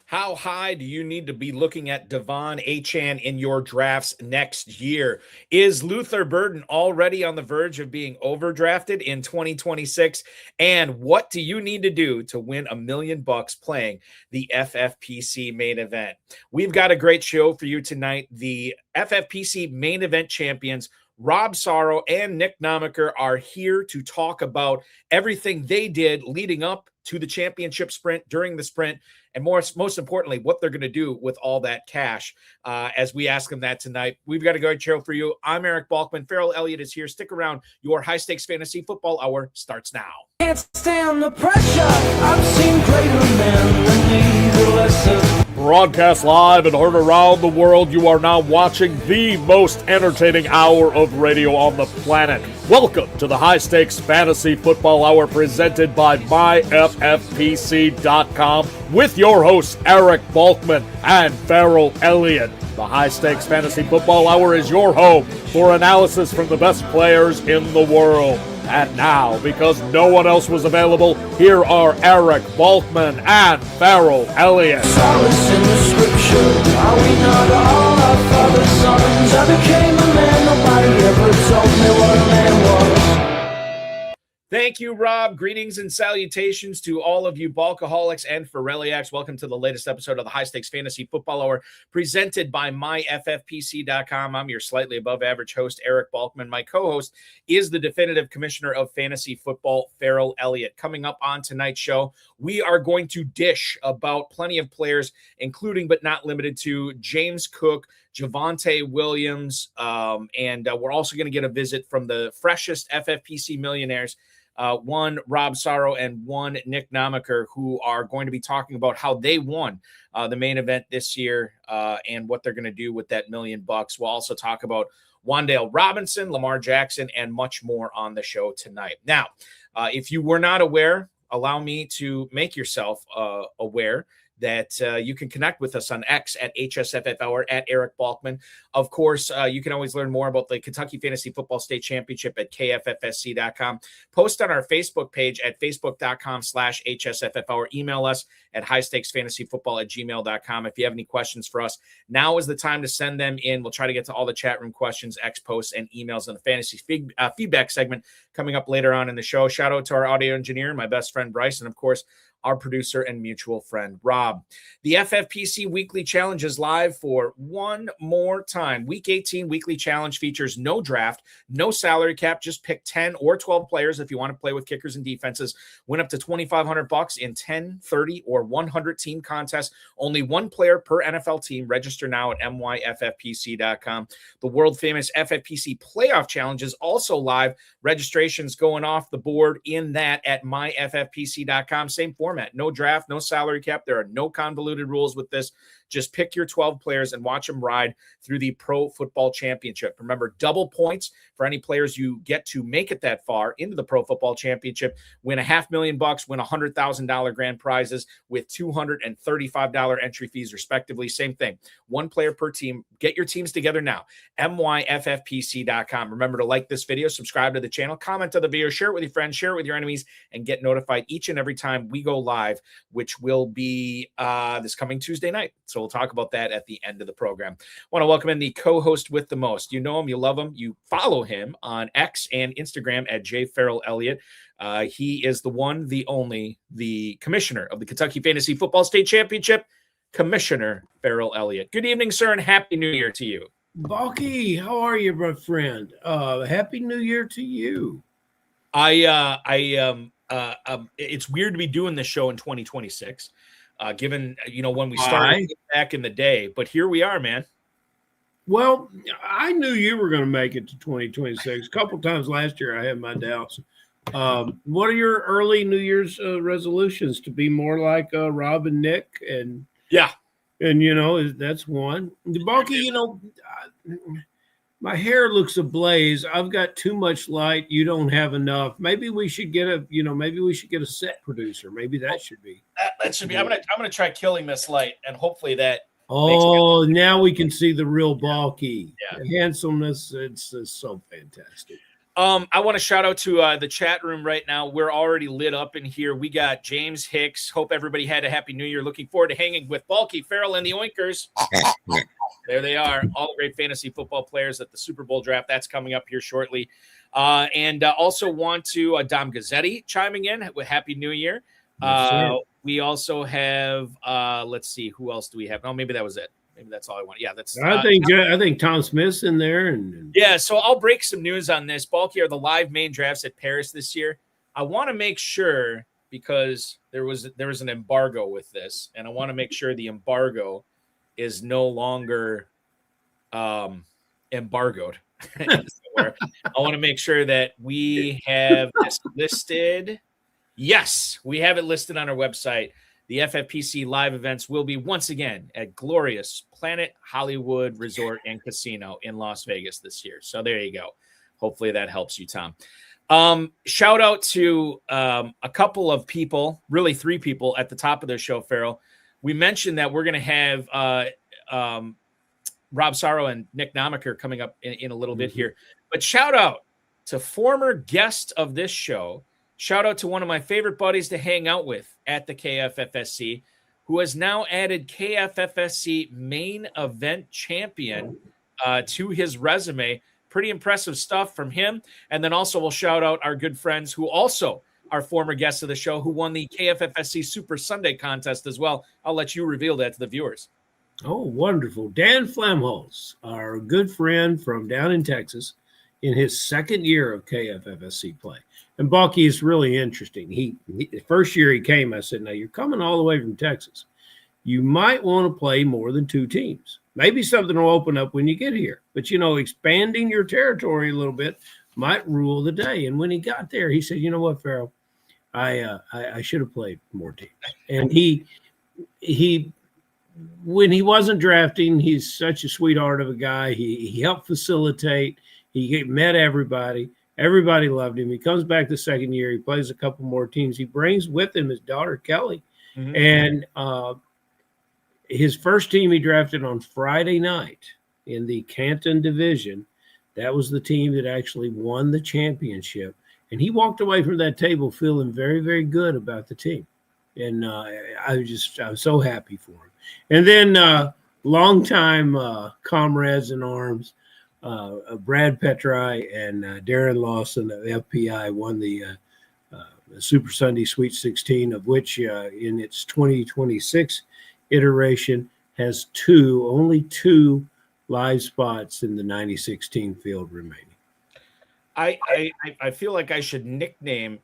How high do you need to be looking at Devon Achane in your drafts next year? Is Luther Burden already on the verge of being overdrafted in 2026? And what do you need to do to win $1 million playing the FFPC Main Event? We've got a great show for you tonight. The FFPC Main Event champions, Rob Sarro and Nick Namacher, are here to talk about everything they did leading up to the championship sprint, during the sprint, and most importantly, what they're going to do with all that cash as we ask them that tonight. We've got a great show for you. I'm Eric Balkman. Ferrell Elliott is here. Stick around. Your high-stakes fantasy football hour starts now. Can't stand the pressure. I've seen greater men than need a lesson. Broadcast live and heard around the world, you are now watching the most entertaining hour of radio on the planet. Welcome to the High Stakes Fantasy Football Hour presented by myffpc.com with your hosts Eric Balkman and Ferrell Elliott. The High Stakes Fantasy Football Hour is your home for analysis from the best players in the world. And now, because no one else was available, here are Eric Balkman and Ferrell Elliott. Solace in the scripture. Are we not all our father's sons? I became a man. Nobody ever told me what a man was. Thank you, Rob. Greetings and salutations to all of you Balkaholics and Ferrelliacs. Welcome to the latest episode of the High Stakes Fantasy Football Hour presented by myffpc.com. I'm your slightly above average host, Eric Balkman. My co-host is the definitive commissioner of fantasy football, Ferrell Elliott. Coming up on tonight's show, we are going to dish about plenty of players, including but not limited to James Cook, Javonte Williams, and we're also going to get a visit from the freshest FFPC millionaires, one Rob Sarro and one Nick Namacher, who are going to be talking about how they won the main event this year and what they're going to do with that $1 million. We'll also talk about Wan'Dale Robinson, Lamar Jackson, and much more on the show tonight. Now, if you were not aware, allow me to make yourself aware that you can connect with us on X at HSFF at Eric Balkman. Of course, you can always learn more about the Kentucky Fantasy Football State Championship at KFFSC.com. Post on our Facebook page at facebook.com/HSFF. Email us at highstakesfantasyfootball@gmail.com. If you have any questions for us, now is the time to send them in. We'll try to get to all the chat room questions, X posts, and emails in the fantasy feedback segment coming up later on in the show. Shout out to our audio engineer, my best friend Bryce, and of course, our producer and mutual friend, Rob. The FFPC Weekly Challenge is live for one more time. Week 18 Weekly Challenge features no draft, no salary cap. Just pick 10 or 12 players if you want to play with kickers and defenses. Win up to $2,500 in 10, 30, or 100 team contests. Only one player per NFL team. Register now at myffpc.com. The world-famous FFPC Playoff Challenge is also live. Registration's going off the board in that at myffpc.com. Same format. No draft, no salary cap. There are no convoluted rules with this. Just pick your 12 players and watch them ride through the Pro Football Championship. Remember, double points for any players you get to make it that far into the Pro Football Championship. Win $500,000, win $100,000 grand prizes with $235 entry fees, respectively. Same thing. One player per team. Get your teams together now. myffpc.com. Remember to like this video, subscribe to the channel, comment on the video, share it with your friends, share it with your enemies, and get notified each and every time we go live, which will be this coming Tuesday night. So we'll talk about that at the end of the program. I want to welcome in the co-host with the most. You know him, you love him, you follow him on X and Instagram at jferrellelliott. He is the one, the only, the commissioner of the Kentucky Fantasy Football State Championship, Commissioner Ferrell Elliott. Good evening, sir, and Happy New Year to you. Balky, how are you, my friend? Happy New Year to you. It's weird to be doing this show in 2026. Given, when we started back in the day, but here we are, man. Well, I knew you were going to make it to 2026. A couple times last year, I had my doubts. What are your early New Year's resolutions? To be more like Rob and Nick? And that's one. Balky, my hair looks ablaze. I've got too much light. You don't have enough. Maybe we should get a set producer. Maybe that should be. That should be. I'm gonna try killing this light, and hopefully that. Oh, now we can see the real Balky. Yeah. The handsomeness. It's so fantastic. I want to shout out to the chat room right now. We're already lit up in here. We got James Hicks. Hope everybody had a happy new year. Looking forward to hanging with Balky, Ferrell, and the Oinkers. There they are. All the great fantasy football players at the Super Bowl draft. That's coming up here shortly. And also want to Dom Gazzetti chiming in with Happy New Year. We also have, let's see, who else do we have? Oh, maybe that was it. Maybe that's all I want. Yeah, that's. I think Tom Smith's in there, and yeah. So I'll break some news on this. Balky are the live main drafts at Paris this year. I want to make sure because there was an embargo with this, and I want to make sure the embargo is no longer embargoed. I want to make sure that we have this listed. Yes, we have it listed on our website. The FFPC live events will be once again at glorious Planet Hollywood Resort and Casino in Las Vegas this year. So there you go. Hopefully that helps you, Tom. Shout out to a couple of people, really 3 people at the top of their show, Ferrell. We mentioned that we're going to have Rob Sarro and Nick Namacher coming up in a little bit here. But shout out to former guest of this show. Shout out to one of my favorite buddies to hang out with at the KFFSC, who has now added KFFSC Main Event Champion to his resume. Pretty impressive stuff from him. And then also we'll shout out our good friends who also are former guests of the show who won the KFFSC Super Sunday contest as well. I'll let you reveal that to the viewers. Oh, wonderful. Dan Flamholz, our good friend from down in Texas, in his second year of KFFSC play. And Balky is really interesting. The first year he came, I said, now you're coming all the way from Texas. You might want to play more than 2 teams. Maybe something will open up when you get here. But, expanding your territory a little bit might rule the day. And when he got there, he said, you know what, Ferrell, I should have played more teams. And he when he wasn't drafting, he's such a sweetheart of a guy. He helped facilitate. He met everybody. Everybody loved him. He comes back the second year. He plays a couple more teams. He brings with him his daughter, Kelly. Mm-hmm. And his first team he drafted on Friday night in the Canton Division. That was the team that actually won the championship. And he walked away from that table feeling very, very good about the team. And I was so happy for him. And then longtime comrades in arms, Brad Petri and Darren Lawson of FPI won the Super Sunday Sweet 16, of which in its 2026 iteration has only two live spots in the 9016 field remaining. I feel like I should nickname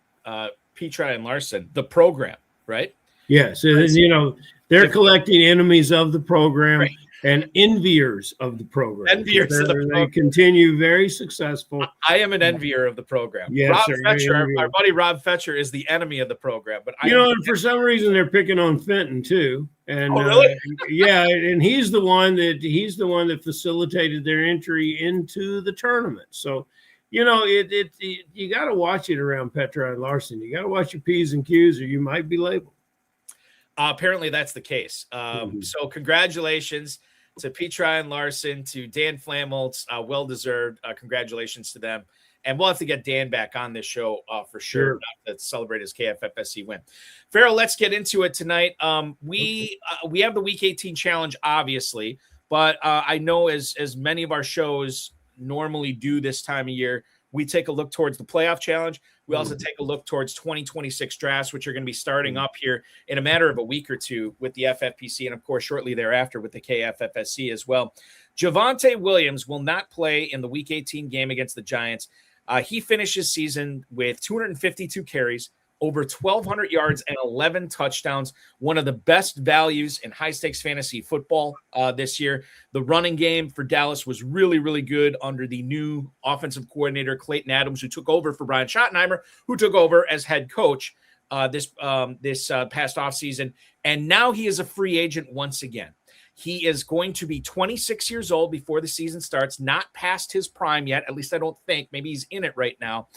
Petri and Larson the program, right? Yes, and, they're collecting enemies of the program. Right. And enviers of the program. Enviers of the program. They continue very successful. I am an envier of the program. Yes, Rob Fetcher, our buddy Rob Fetcher, is the enemy of the program. But and for some reason they're picking on Fenton too. And really? Yeah, and he's the one that facilitated their entry into the tournament. So, you got to watch it around Petra and Larson. You got to watch your P's and Q's, or you might be labeled. Apparently that's the case. So congratulations to Petri and Larson, to Dan Flamholz, well-deserved. Congratulations to them. And we'll have to get Dan back on this show for sure to celebrate his KFFSC win. Ferrell, let's get into it tonight. We have the Week 18 challenge, obviously, but I know as many of our shows normally do this time of year, we take a look towards the playoff challenge. We also take a look towards 2026 drafts, which are going to be starting up here in a matter of a week or two with the FFPC, and of course, shortly thereafter with the KFFSC as well. Javonte Williams will not play in the Week 18 game against the Giants. He finished his season with 252 carries, over 1,200 yards, and 11 touchdowns. One of the best values in high-stakes fantasy football this year. The running game for Dallas was really, really good under the new offensive coordinator, Clayton Adams, who took over for Brian Schottenheimer, who took over as head coach this past offseason. And now he is a free agent once again. He is going to be 26 years old before the season starts, not past his prime yet. At least I don't think. Maybe he's in it right now.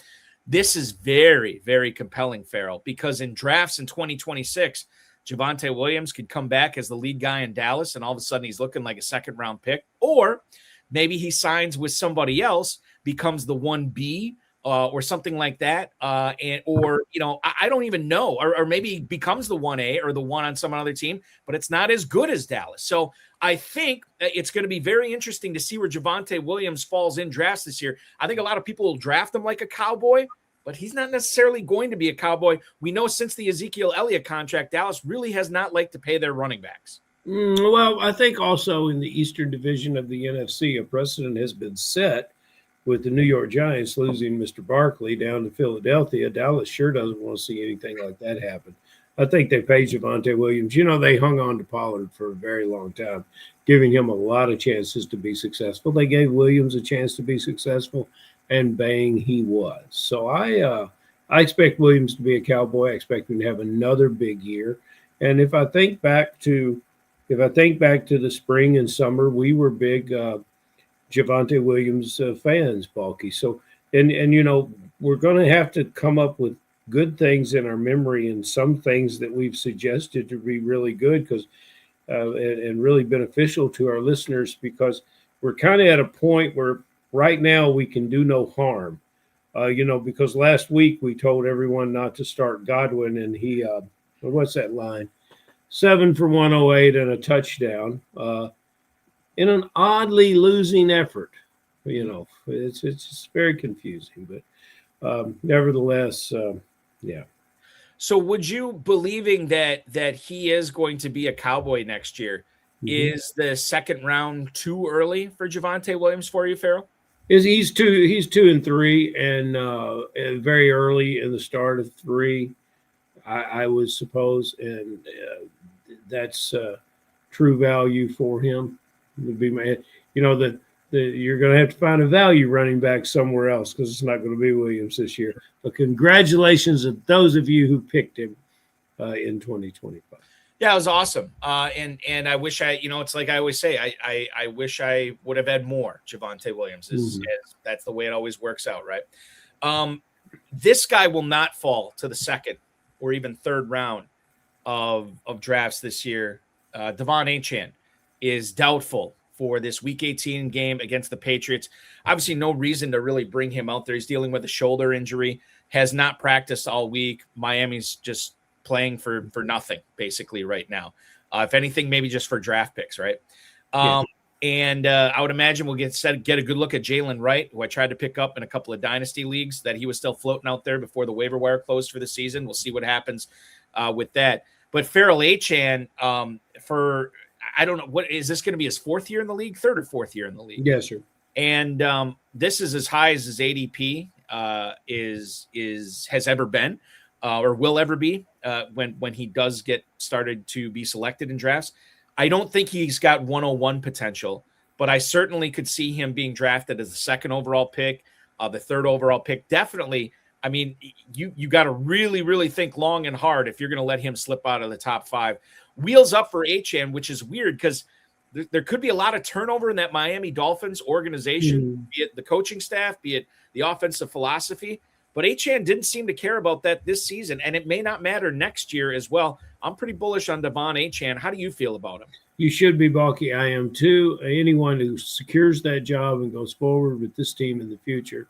This is very, very compelling, Ferrell, because in drafts in 2026, Javonte Williams could come back as the lead guy in Dallas, and all of a sudden he's looking like a second-round pick. Or maybe he signs with somebody else, becomes the 1B or something like that. Or I don't even know, or maybe he becomes the 1A or the 1 on some other team, but it's not as good as Dallas. So I think it's going to be very interesting to see where Javonte Williams falls in drafts this year. I think a lot of people will draft him like a Cowboy, but he's not necessarily going to be a Cowboy. We know since the Ezekiel Elliott contract, Dallas really has not liked to pay their running backs. Well, I think also in the Eastern Division of the NFC, a precedent has been set with the New York Giants losing Mr. Barkley down to Philadelphia. Dallas sure doesn't want to see anything like that happen. I think they paid Javonte Williams. They hung on to Pollard for a very long time, giving him a lot of chances to be successful. They gave Williams a chance to be successful, and bang, he was. So I expect Williams to be a Cowboy. I expect him to have another big year. And if I think back to the spring and summer, we were big Javonte Williams fans, Balky. So, and we're going to have to come up with good things in our memory and some things that we've suggested to be really good because and really beneficial to our listeners, because we're kind of at a point where right now we can do no harm. Because last week we told everyone not to start Godwin, and he what's that line? 7 for 108 and a touchdown in an oddly losing effort. It's just very confusing, but nevertheless, yeah. So would you, believing that he is going to be a Cowboy next year, is the second round too early for Javonte Williams for you, Ferrell? He's 2 and 3, and very early in the start of 3, I would suppose, and that's true value for him. Would be my, you're going to have to find a value running back somewhere else because it's not going to be Williams this year. But congratulations to those of you who picked him in 2025. Yeah, it was awesome. And I wish it's like I always say, I wish I would have had more Javonte Williams. That's the way it always works out, right? This guy will not fall to the second or even third round of drafts this year. Devon Achane is doubtful for this Week 18 game against the Patriots. Obviously, no reason to really bring him out there. He's dealing with a shoulder injury, has not practiced all week. Miami's just playing for nothing, basically, right now. If anything, maybe just for draft picks, right? And I would imagine we'll get a good look at Jalen Wright, who I tried to pick up in a couple of dynasty leagues, that he was still floating out there before the waiver wire closed for the season. We'll see what happens with that. But Ferrell Elliott, I don't know, what is this going to be, his fourth year in the league, third or fourth year in the league? Yes, sir. And this is as high as his ADP has ever been, or will ever be when he does get started to be selected in drafts. I don't think he's got 101 potential, but I certainly could see him being drafted as the second overall pick, the third overall pick. Definitely. I mean, you got to really, really think long and hard if you're going to let him slip out of the top 5. Wheels up for Achane, which is weird because there could be a lot of turnover in that Miami Dolphins organization, be it the coaching staff, be it the offensive philosophy. But Achane didn't seem to care about that this season, and it may not matter next year as well. I'm pretty bullish on Devon Achane. How do you feel about him? You should be, Balky. I am too. Anyone who secures that job and goes forward with this team in the future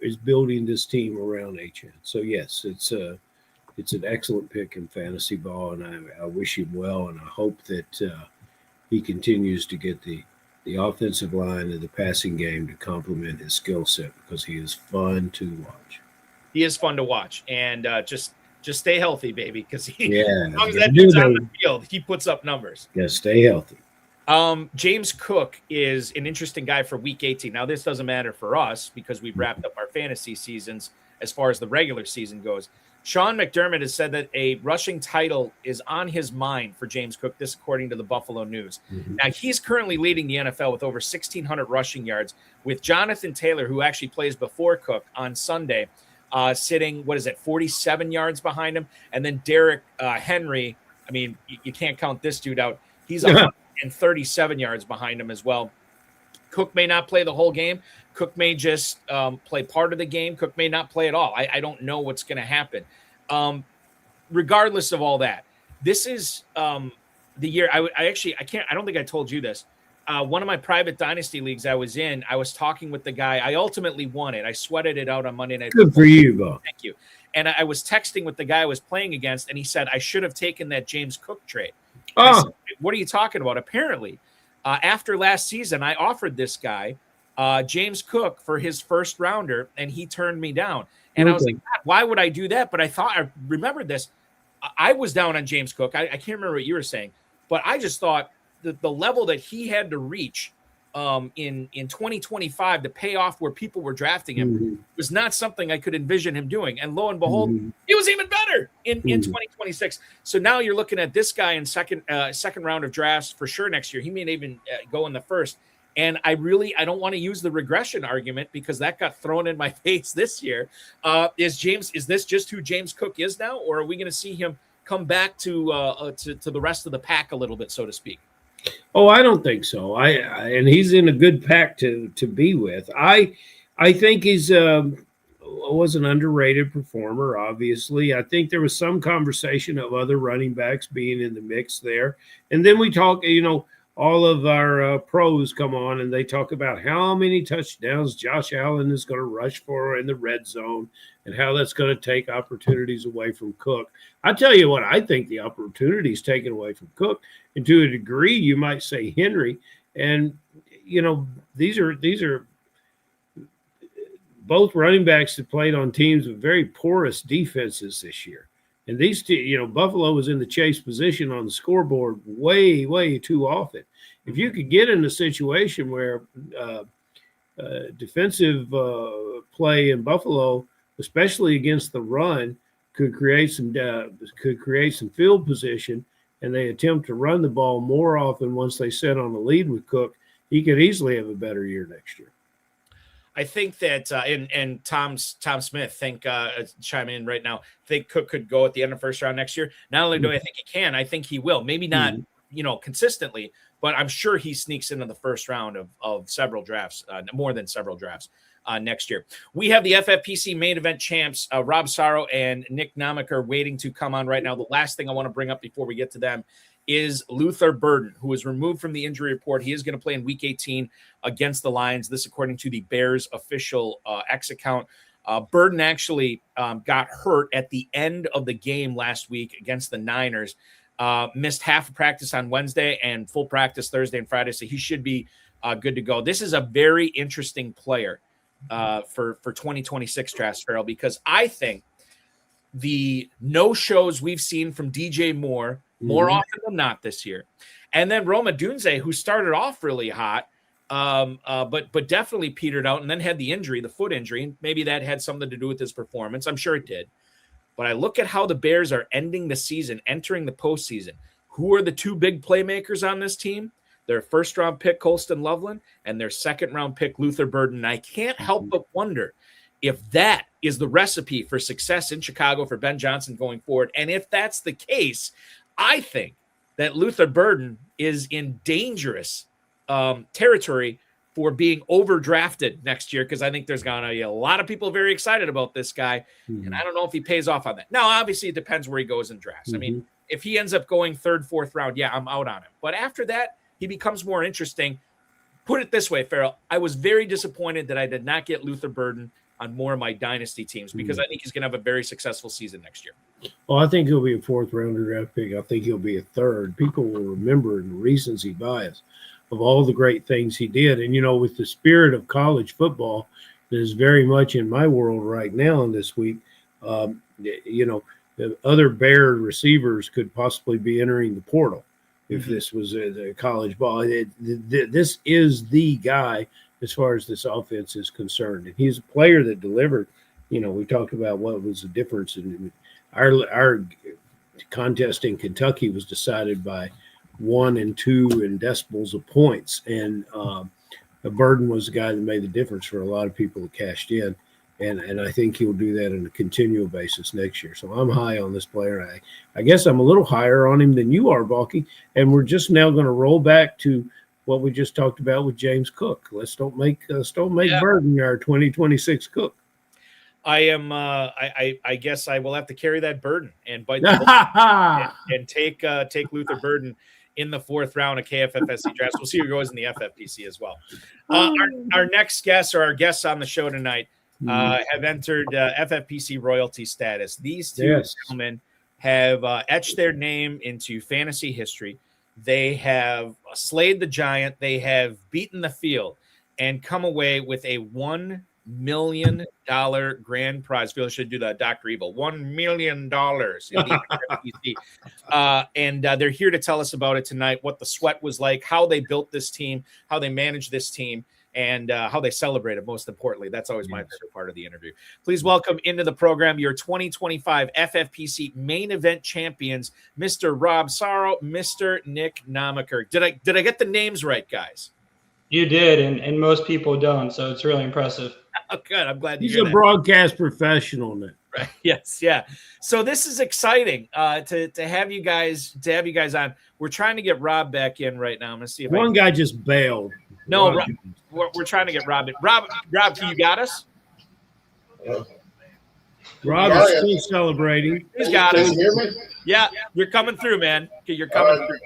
is building this team around Achane. So, yes, it's an excellent pick in fantasy ball, and I wish him well, and I hope that he continues to get the offensive line and the passing game to complement his skill set, because he is fun to watch. He is fun to watch, and just stay healthy, baby, because as long as that do dude's on the field, he puts up numbers. Yeah, stay healthy. James Cook is an interesting guy for Week 18. Now, this doesn't matter for us because we've wrapped up our fantasy seasons as far as the regular season goes. Sean McDermott has said that a rushing title is on his mind for James Cook, this according to the Buffalo News. Now, he's currently leading the NFL with over 1,600 rushing yards, with Jonathan Taylor, who actually plays before Cook on Sunday, sitting, 47 yards behind him. And then Derrick Henry, I mean, you can't count this dude out. He's 137 yards behind him as well. Cook may not play the whole game. Cook may just play part of the game. Cook may not play at all. I don't know what's going to happen. Regardless of all that, this is the year. I don't think I told you this. one of my private dynasty leagues I was in, I was talking with the guy. I ultimately won it. I sweated it out on Monday Night Good Football. for you, Bo. Thank you. And I was texting with the guy I was playing against, and he said, I should have taken that James Cook trade. And I said, what are you talking about? Apparently, after last season, I offered this guy James Cook for his first rounder, and he turned me down. And I was like, God, why would I do that? But I remembered this. I was down on James Cook. I can't remember what you were saying, but I just thought that the level that he had to reach in 2025 to pay off where people were drafting him was not something I could envision him doing. And lo and behold, he was even better in 2026. So now you're looking at this guy in second round of drafts for sure next year. He may even go in the first. And I don't want to use the regression argument because that got thrown in my face this year. Is this just who James Cook is now, or are we going to see him come back to the rest of the pack a little bit, so to speak? Oh, I don't think so. And he's in a good pack to be with. I think he's was an underrated performer. Obviously, I think there was some conversation of other running backs being in the mix there, and then we talk. All of our pros come on and they talk about how many touchdowns Josh Allen is going to rush for in the red zone and how that's going to take opportunities away from Cook. I tell you what, I think the opportunity is taken away from Cook, and to a degree, you might say Henry. And these are both running backs that played on teams with very porous defenses this year. And these two, Buffalo was in the chase position on the scoreboard way, way too often. If you could get in a situation where defensive play in Buffalo, especially against the run, could create some field position, and they attempt to run the ball more often once they set on the lead with Cook, he could easily have a better year next year. I think that and Tom Smith chime in right now. Think Cook could go at the end of first round next year. Not only do I think he can, I think he will. Maybe not, consistently, but I'm sure he sneaks into the first round of several drafts, more than several drafts next year. We have the FFPC Main Event champs, Rob Sarro and Nick Namacher, waiting to come on right now. The last thing I want to bring up before we get to them is Luther Burden, who was removed from the injury report. He is going to play in Week 18 against the Lions. This, according to the Bears official X account. Burden actually got hurt at the end of the game last week against the Niners. Missed half of practice on Wednesday and full practice Thursday and Friday, so he should be good to go. This is a very interesting player for 2026 drafts, Ferrell, because I think the no-shows we've seen from DJ Moore more often than not this year, and then Roma Dunze, who started off really hot, but definitely petered out and then had the foot injury, and maybe that had something to do with his performance. I'm sure it did. But I look at how the Bears are ending the season, entering the postseason. Who are the two big playmakers on this team? Their first-round pick, Colston Loveland, and their second-round pick, Luther Burden. And I can't help but wonder if that is the recipe for success in Chicago for Ben Johnson going forward. And if that's the case, I think that Luther Burden is in dangerous territory for being overdrafted next year, because I think there's going to be a lot of people very excited about this guy, and I don't know if he pays off on that. Now, obviously, it depends where he goes in drafts. I mean, if he ends up going third, fourth round, yeah, I'm out on him. But after that, he becomes more interesting. Put it this way, Ferrell, I was very disappointed that I did not get Luther Burden on more of my dynasty teams, because I think he's going to have a very successful season next year. Well, I think he'll be a fourth-rounder draft pick. I think he'll be a third. People will remember the recency bias of all the great things he did. And, with the spirit of college football that is very much in my world right now and this week, the other Bear receivers could possibly be entering the portal if this was a college ball. This is the guy as far as this offense is concerned. And he's a player that delivered. We talked about what was the difference. In our contest in Kentucky was decided by 1 and 2 in decibels of points. And Burden was the guy that made the difference for a lot of people that cashed in. And I think he'll do that on a continual basis next year. So I'm high on this player. I guess I'm a little higher on him than you are, Balky. And we're just now going to roll back to what we just talked about with James Cook. Let's don't make Burden our 2026 Cook. I am. I guess I will have to carry that burden and bite the bullet and take Luther Burden in the 4th round of KFFSC drafts. We'll see who goes in the FFPC as well. Our next guests, or our guests on the show tonight, have entered FFPC royalty status. These two gentlemen have etched their name into fantasy history. They have slayed the giant. They have beaten the field and come away with a $1 million grand prize. Phil should do the Dr. Evil. $1 million in the FFPC. And they're here to tell us about it tonight, what the sweat was like, how they built this team, how they managed this team, and how they celebrated, most importantly. That's always my favorite part of the interview. Please welcome into the program your 2025 FFPC Main Event champions, Mr. Rob Sarro, Mr. Nick Namacher. Did I get the names right, guys? You did, and most people don't, so it's really impressive. Oh, good. I'm glad you He's a broadcast professional, Nick. Right. Yes, yeah. So this is exciting to have you guys on. We're trying to get Rob back in right now. I'm gonna see if one guy just bailed. No, we're trying to get Rob in. Rob, you got us? Rob is still celebrating. He's got us. Can you hear me? Yeah, you're coming through, man. You're coming through.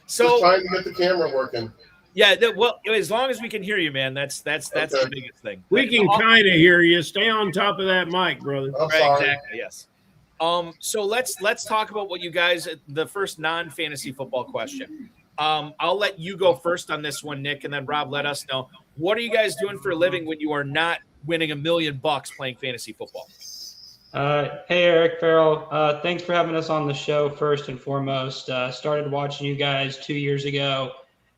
So just trying to get the camera working. Yeah, well, as long as we can hear you, man, that's the biggest thing. We can kind of hear you. Stay on top of that mic, brother. Right, exactly. Yes. So let's talk about what you guys. The first non-fantasy football question. I'll let you go first on this one, Nick, and then Rob, let us know, what are you guys doing for a living when you are not winning $1 million playing fantasy football? Hey, Eric, Ferrell. Thanks for having us on the show. First and foremost, started watching you guys 2 years ago.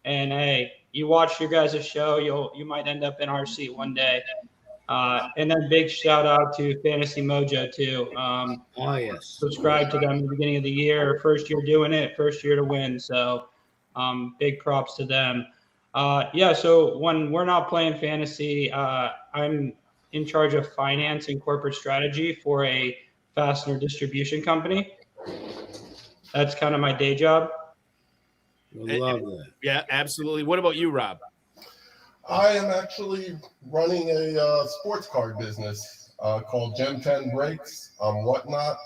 And hey, you watch your guys' show, you might end up in our seat one day. And then big shout out to Fantasy Mojo too. Yes. Subscribe to them at the beginning of the year. First year doing it, first year to win. So big props to them. So when we're not playing fantasy, I'm in charge of finance and corporate strategy for a fastener distribution company. That's kind of my day job. I love that. Yeah, absolutely. What about you, Rob? I am actually running a sports card business called Gem 10 Breaks on Whatnot.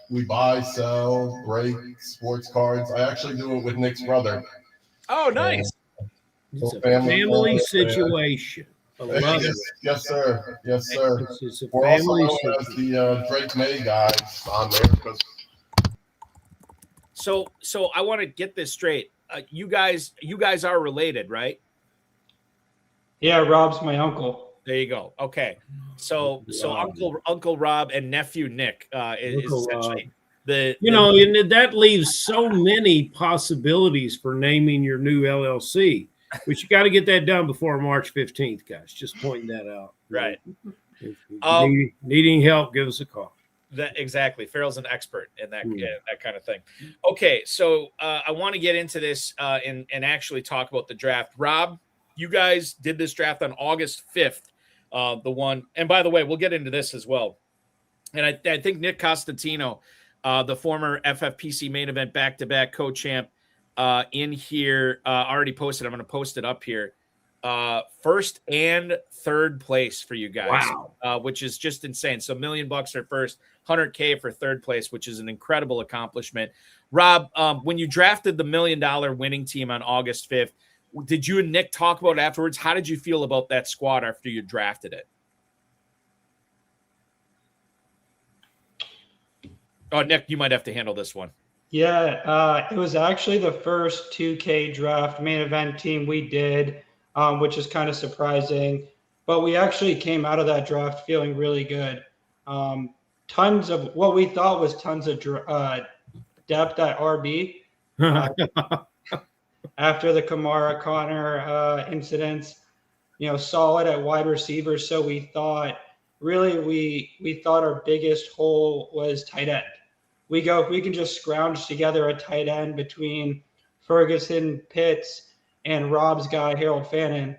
We buy, sell, break sports cards. I actually do it with Nick's brother. Oh, nice. It's a family situation. I love it. Yes, sir. Yes, sir. It's a We're also family known as situation. the Drake May guys on there because So I want to get this straight. You guys are related, right? Yeah, Rob's my uncle. There you go. Okay. So Uncle Rob and nephew Nick is essentially and that leaves so many possibilities for naming your new LLC. But you got to get that done before March 15th, guys. Just pointing that out. Right. If you needing help, give us a call. Exactly. Ferrell's an expert in that that kind of thing. Okay, so I want to get into this and actually talk about the draft. Rob, you guys did this draft on August 5th. The one, and by the way, we'll get into this as well. And I think Nick Costantino, the former FFPC Main Event back-to-back co-champ, in here already posted. I'm going to post it up here. First and third place for you guys. Wow. Which is just insane. So $1 million for first, $100K for third place, which is an incredible accomplishment. Rob, when you drafted the $1 million winning team on August 5th, did you and Nick talk about it afterwards? How did you feel about that squad after you drafted it? Oh, Nick, you might have to handle this one. Yeah, it was actually the first 2K draft main event team we did, which is kind of surprising. But we actually came out of that draft feeling really good. Tons of what we thought was tons of depth at RB. After the Kamara Connor incidents, solid at wide receiver. So we thought we thought our biggest hole was tight end. We can just scrounge together a tight end between Ferguson, Pitts, and Rob's guy, Harold Fannin.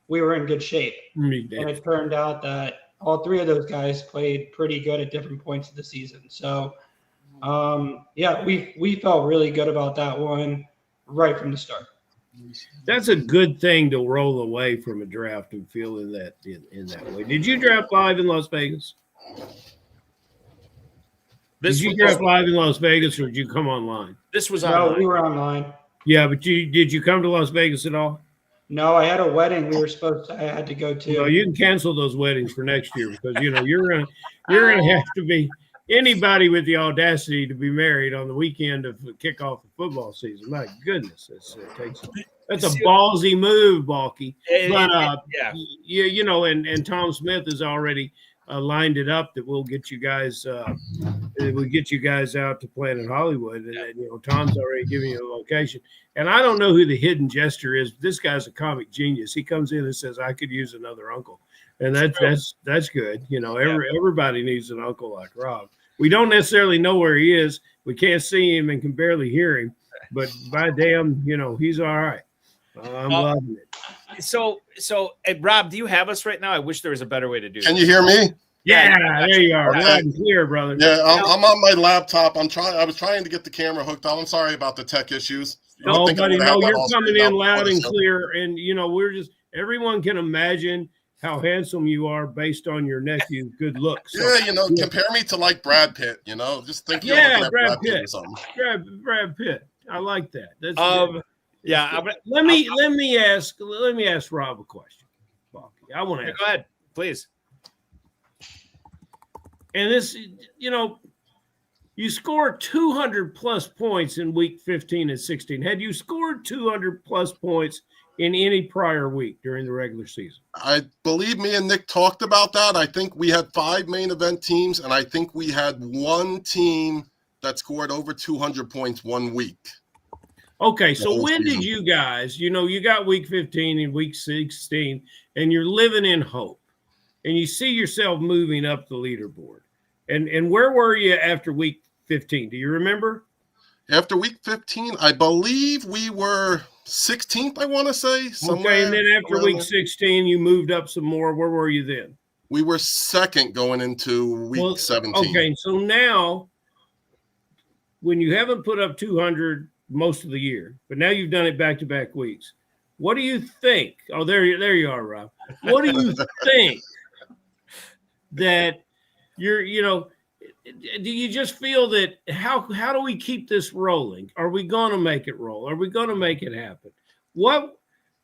We were in good shape. And it turned out that all three of those guys played pretty good at different points of the season. So, we felt really good about that one right from the start. That's a good thing to roll away from a draft and feel in that way. Did you draft live in Las Vegas? This Did you was, get live in Las Vegas, or did you come online? this was No, online. we were online. Yeah, but did you come to Las Vegas at all? No, I had a wedding I had to go to. No, you can cancel those weddings for next year because you're gonna have to be anybody with the audacity to be married on the weekend of the kickoff of football season. My goodness, that's a ballsy move, Balky. But yeah. and Tom Smith has already lined it up that we'll get you guys out to Planet Hollywood, and Tom's already giving you a location. And I don't know who the hidden jester is, but this guy's a comic genius. He comes in and says, "I could use another uncle," and that's good. Everybody needs an uncle like Rob. We don't necessarily know where he is. We can't see him and can barely hear him, but by damn, he's all right. I'm loving it. So, Rob, do you have us right now? I wish there was a better way to do Can this. you hear me? Yeah, there you are. Okay. Loud and clear, brother. Yeah, I'm on my laptop. I was trying to get the camera hooked up. I'm sorry about the tech issues. Oh, buddy, no, you're coming in loud and clear. clear, and everyone can imagine how handsome you are based on your nephew's good looks. So, Yeah, compare me to like Brad Pitt. Just think you're Yeah, looking at Brad Pitt or Pitt. something. Brad Pitt. I like that. That's good. Yeah. Let me ask Rob a question. Balky. I want to ask. Go ahead, please. And this, you scored 200 plus points in week 15 and 16. Had you scored 200 plus points in any prior week during the regular season? I believe me and Nick talked about that. I think we had 5 main event teams, and I think we had one team that scored over 200 points one week. Okay, so when did you guys, you got week 15 and week 16, and you're living in hope, and you see yourself moving up the leaderboard. And where were you after week 15? Do you remember? After week 15, I believe we were 16th, I want to say. Okay, and then after week 16, you moved up some more. Where were you then? We were second going into week 17. Okay, so now, when you haven't put up 200 most of the year, but now you've done it back-to-back weeks, what do you think? Oh, there you are, Rob. What do you think that do you just feel that how do we keep this rolling? Are we going to make it roll? Are we going to make it happen? What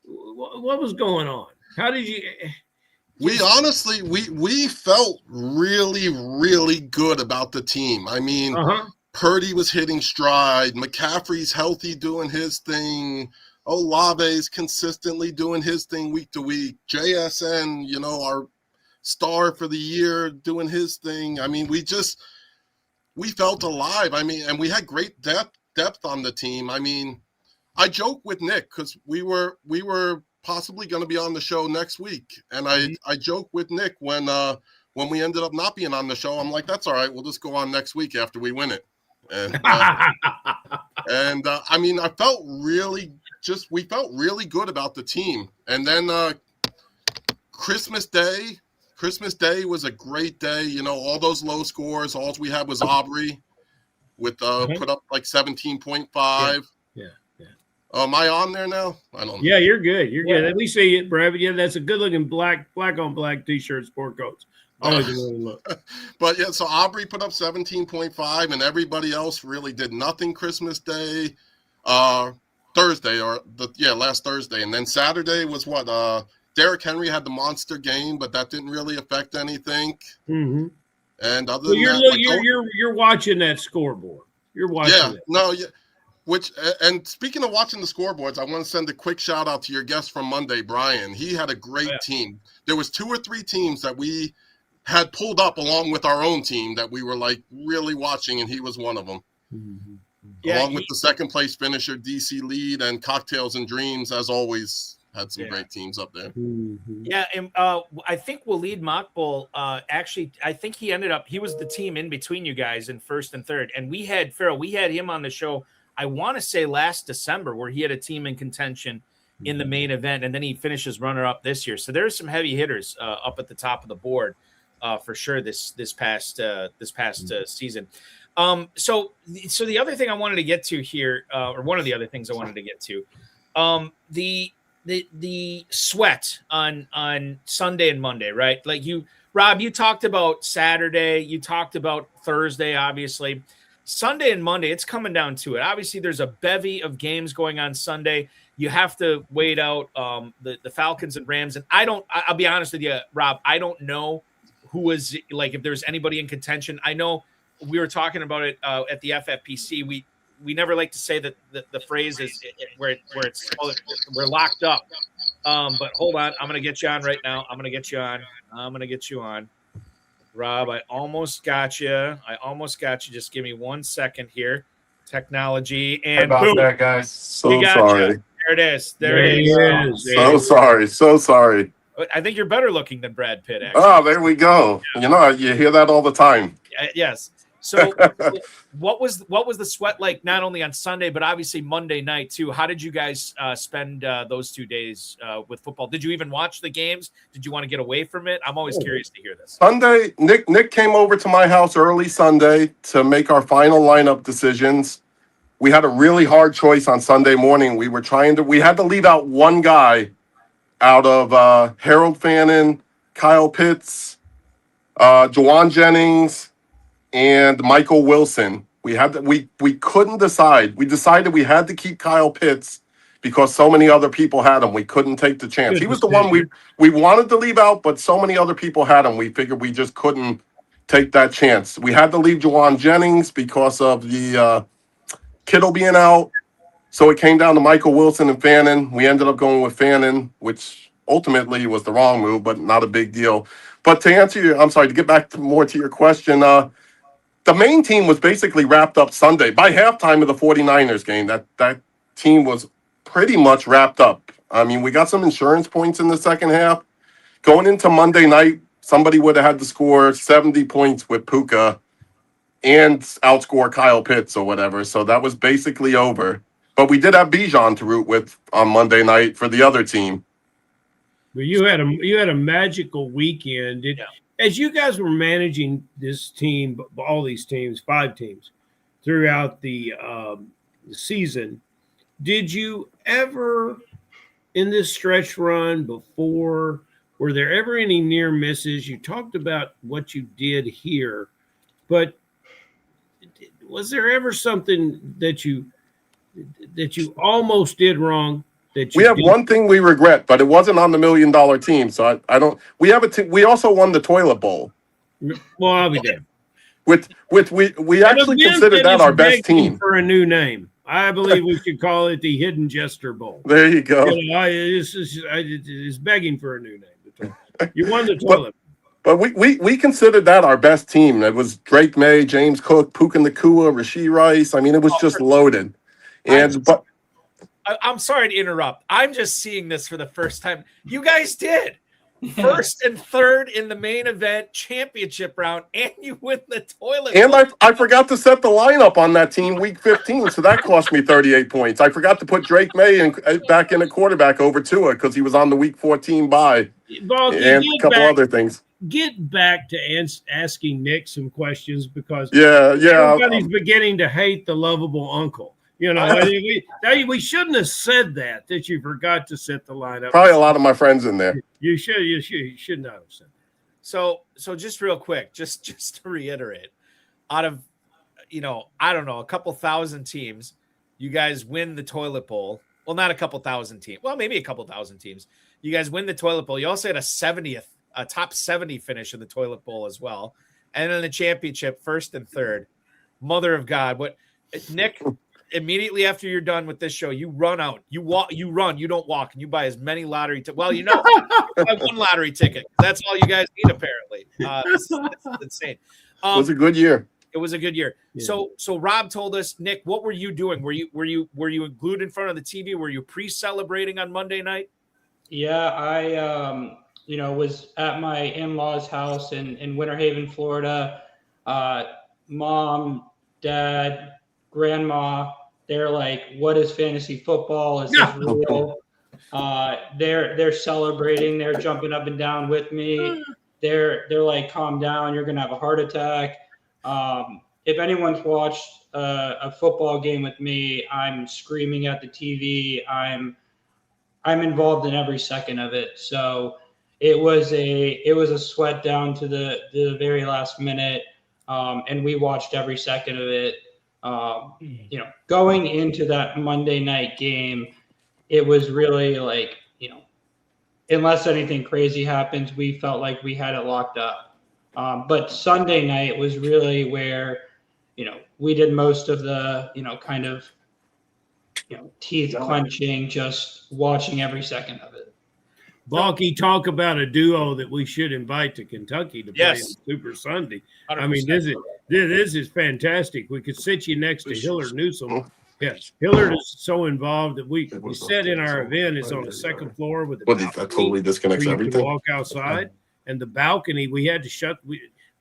was going on? How did you? We honestly, we felt really, really good about the team. I mean, Purdy was hitting stride. McCaffrey's healthy, doing his thing. Olave's consistently doing his thing week to week. JSN, our star for the year, doing his thing. I mean, we felt alive. I mean, and we had great depth on the team. I mean, I joke with Nick because we were possibly going to be on the show next week, and I joke with Nick when we ended up not being on the show. I'm like, that's all right. We'll just go on next week after we win it. And I mean, we felt really good about the team. And then Christmas Day was a great day. All those low scores. All we had was Aubrey with put up like 17.5. Yeah. Am I on there now? I don't know. Yeah, you're good. You're good. Let me see it, Brad. Yeah, that's a good looking black on black t-shirt, sport coats. Always a really look. But yeah, so Aubrey put up 17.5, and everybody else really did nothing Christmas Day, last Thursday, and then Saturday was what? Derrick Henry had the monster game, but that didn't really affect anything. Mm-hmm. And other than that, you're watching that scoreboard. You're watching. And speaking of watching the scoreboards, I want to send a quick shout out to your guest from Monday, Brian. He had a great team. There was 2 or 3 teams that we had pulled up along with our own team that we were like really watching, and he was one of them. Mm-hmm. Along with the second place finisher, DC Lead, and Cocktails and Dreams, as always, had some great teams up there. Mm-hmm. Yeah, and I think Waleed Maqbul, actually, I think he was the team in between you guys in first and third. And we had him on the show, I want to say last December, where he had a team in contention in the main event, and then he finishes runner-up this year. So there's some heavy hitters up at the top of the board for sure this past season. So the other thing I wanted to get to here, or one of the other things I wanted to get to, the sweat on Sunday and Monday, right? Like Rob, you talked about Saturday. You talked about Thursday, obviously. Sunday and Monday, it's coming down to it. Obviously, there's a bevy of games going on Sunday. You have to wait out the Falcons and Rams. And I'll be honest with you, Rob, I don't know who is, like, if there's anybody in contention. I know we were talking about it at the FFPC. We never like to say that the phrase is where we're locked up. But hold on, I'm going to get you on right now. I'm going to get you on. Rob, I almost got you. Just give me 1 second here. Technology and about boom. that, guys. So sorry. You. There it is. There it is. So sorry. So sorry. I think you're better looking than Brad Pitt, actually. Oh, there we go. You know, you hear that all the time. Yes. So what was the sweat like, not only on Sunday, but obviously Monday night too? How did you guys spend those 2 days with football? Did you even watch the games? Did you want to get away from it? I'm always curious to hear this. Sunday, Nick came over to my house early Sunday to make our final lineup decisions. We had a really hard choice on Sunday morning. We had to leave out one guy out of Harold Fannin, Kyle Pitts, Juwan Jennings, and Michael Wilson. We couldn't decide. We decided we had to keep Kyle Pitts because so many other people had him. We couldn't take the chance. He was the one we wanted to leave out, but so many other people had him. We figured we just couldn't take that chance. We had to leave Juwan Jennings because of the Kittle being out. So it came down to Michael Wilson and Fannin. We ended up going with Fannin, which ultimately was the wrong move, but not a big deal. But to answer to get back more to your question, the main team was basically wrapped up Sunday. By halftime of the 49ers game, that team was pretty much wrapped up. I mean, we got some insurance points in the second half. Going into Monday night, somebody would have had to score 70 points with Puka and outscore Kyle Pitts or whatever. So that was basically over. But we did have Bijan to root with on Monday night for the other team. But you had a magical weekend. As you guys were managing this team, all these teams, 5 teams, throughout the season, did you ever, in this stretch run before, were there ever any near misses? You talked about what you did here, but was there ever something that you almost did wrong? We have one thing we regret, but it wasn't on the $1 million team. So I don't. We have we also won the toilet bowl. Well, I'll be damned. We actually consider that our best team. For a new name, I believe we should call it the Hidden Jester Bowl. There you go. It's begging for a new name. You won the toilet. But we considered that our best team. It was Drake May, James Cook, Puka Nacua, Rashee Rice. I mean, it was just loaded. I'm sorry to interrupt. I'm just seeing this for the first time. You guys did first and third in the main event championship round, and you win the toilet. And I forgot to set the lineup on that team week 15, so that cost me 38 points. I forgot to put Drake May back in a quarterback over Tua because he was on the week 14 bye, and a couple other things. Get back to asking Nick some questions because everybody's beginning to hate the lovable uncle. You know, we shouldn't have said that you forgot to set the lineup. Probably a lot of my friends in there. You should not have said that. So just real quick, just to reiterate, out of, I don't know, a couple thousand teams, you guys win the toilet bowl. Well, not a couple thousand teams. Well, maybe a couple thousand teams. You guys win the toilet bowl. You also had a top 70 finish in the toilet bowl as well. And in the championship, first and third. Mother of God. What, Nick, immediately after you're done with this show, you run out. You run, you don't walk, and you buy as many lottery tickets. Well, you buy one lottery ticket. That's all you guys need, apparently. It's insane. It was a good year. It was a good year. Yeah. So Rob told us, Nick, what were you doing? Were you glued in front of the TV? Were you pre-celebrating on Monday night? Yeah, I was at my in-laws' house in Winter Haven, Florida. Mom, dad, grandma, they're like, "What is fantasy football? Is this real?" They're celebrating. They're jumping up and down with me. They're like, "Calm down. You're gonna have a heart attack." If anyone's watched a football game with me, I'm screaming at the TV. I'm involved in every second of it. So it was a sweat down to the very last minute, and we watched every second of it. Going into that Monday night game, it was really like, unless anything crazy happens, we felt like we had it locked up. But Sunday night was really where, we did most of the, teeth clenching, just watching every second of it. Balky, talk about a duo that we should invite to Kentucky to play on Super Sunday. 100%. I mean, this is fantastic. We could sit you next to Hillard Newsom. Yes, Hillard is so involved that we sat in our event is on the second floor with the that totally disconnects everything. Walk outside, and the balcony we had to shut.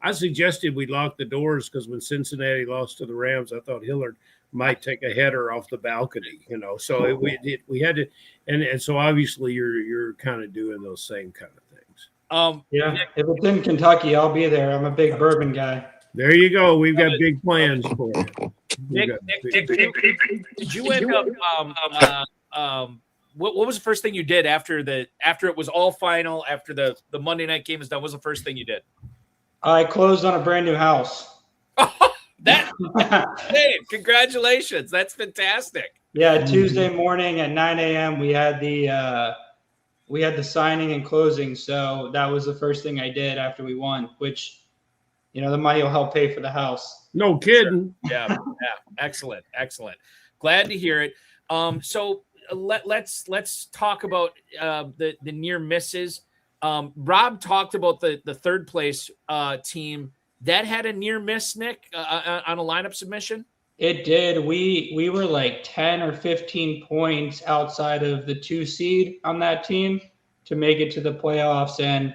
I suggested we lock the doors because when Cincinnati lost to the Rams, I thought Hillard might take a header off the balcony, So we had to, and so obviously you're kind of doing those same kind of things. If it's in Kentucky, I'll be there. I'm a big bourbon guy. There you go. We've got big plans for it. Nick, did you end up? What was the first thing you did after it was all final? After the Monday night game is done, what was the first thing you did? I closed on a brand new house. Hey, congratulations! That's fantastic. Yeah, Tuesday morning at 9 a.m. we had the signing and closing. So that was the first thing I did after we won, which, the money will help pay for the house. No kidding. Sure. Yeah, excellent. Glad to hear it. So let's talk about the near misses. Rob talked about the third place team that had a near miss, Nick, on a lineup submission. It did. We were like 10 or 15 points outside of the 2 seed on that team to make it to the playoffs. And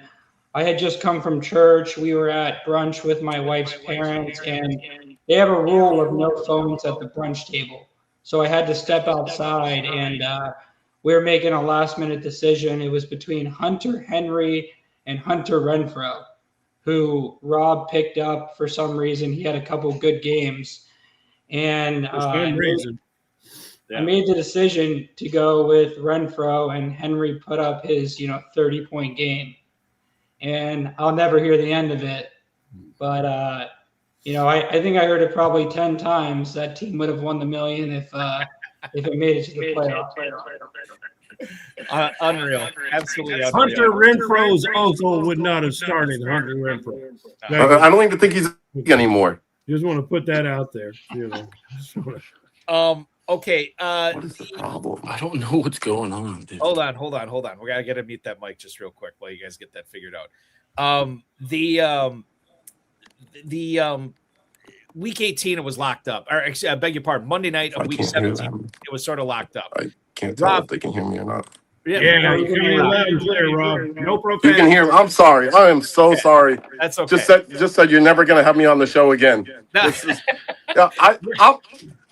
I had just come from church. We were at brunch with my wife's parents, and they have a rule of no phones at the brunch table. So I had to step outside, and we were making a last-minute decision. It was between Hunter Henry and Hunter Renfrow, who Rob picked up for some reason. He had a couple good games. And I made the decision to go with Renfrow, and Henry put up his 30-point game. And I'll never hear the end of it. But, I think I heard it probably 10 times. That team would have won the million if it made it to the playoffs. Unreal. Absolutely unreal. Hunter Renfrow's uncle would not have started Hunter Renfrow. I don't even think he's anymore. Just want to put that out there. Okay. What is the problem? I don't know what's going on, dude. Hold on. We gotta mute that mic just real quick while you guys get that figured out. The week 18 it was locked up. Or I beg your pardon. Monday night of week 17 it was sort of locked up. I can't tell if they can hear me or not. Yeah, you can hear loud and clear, Rob. No profanity. You can hear me. I'm sorry. I am so sorry. That's okay. Just said you're never gonna have me on the show again.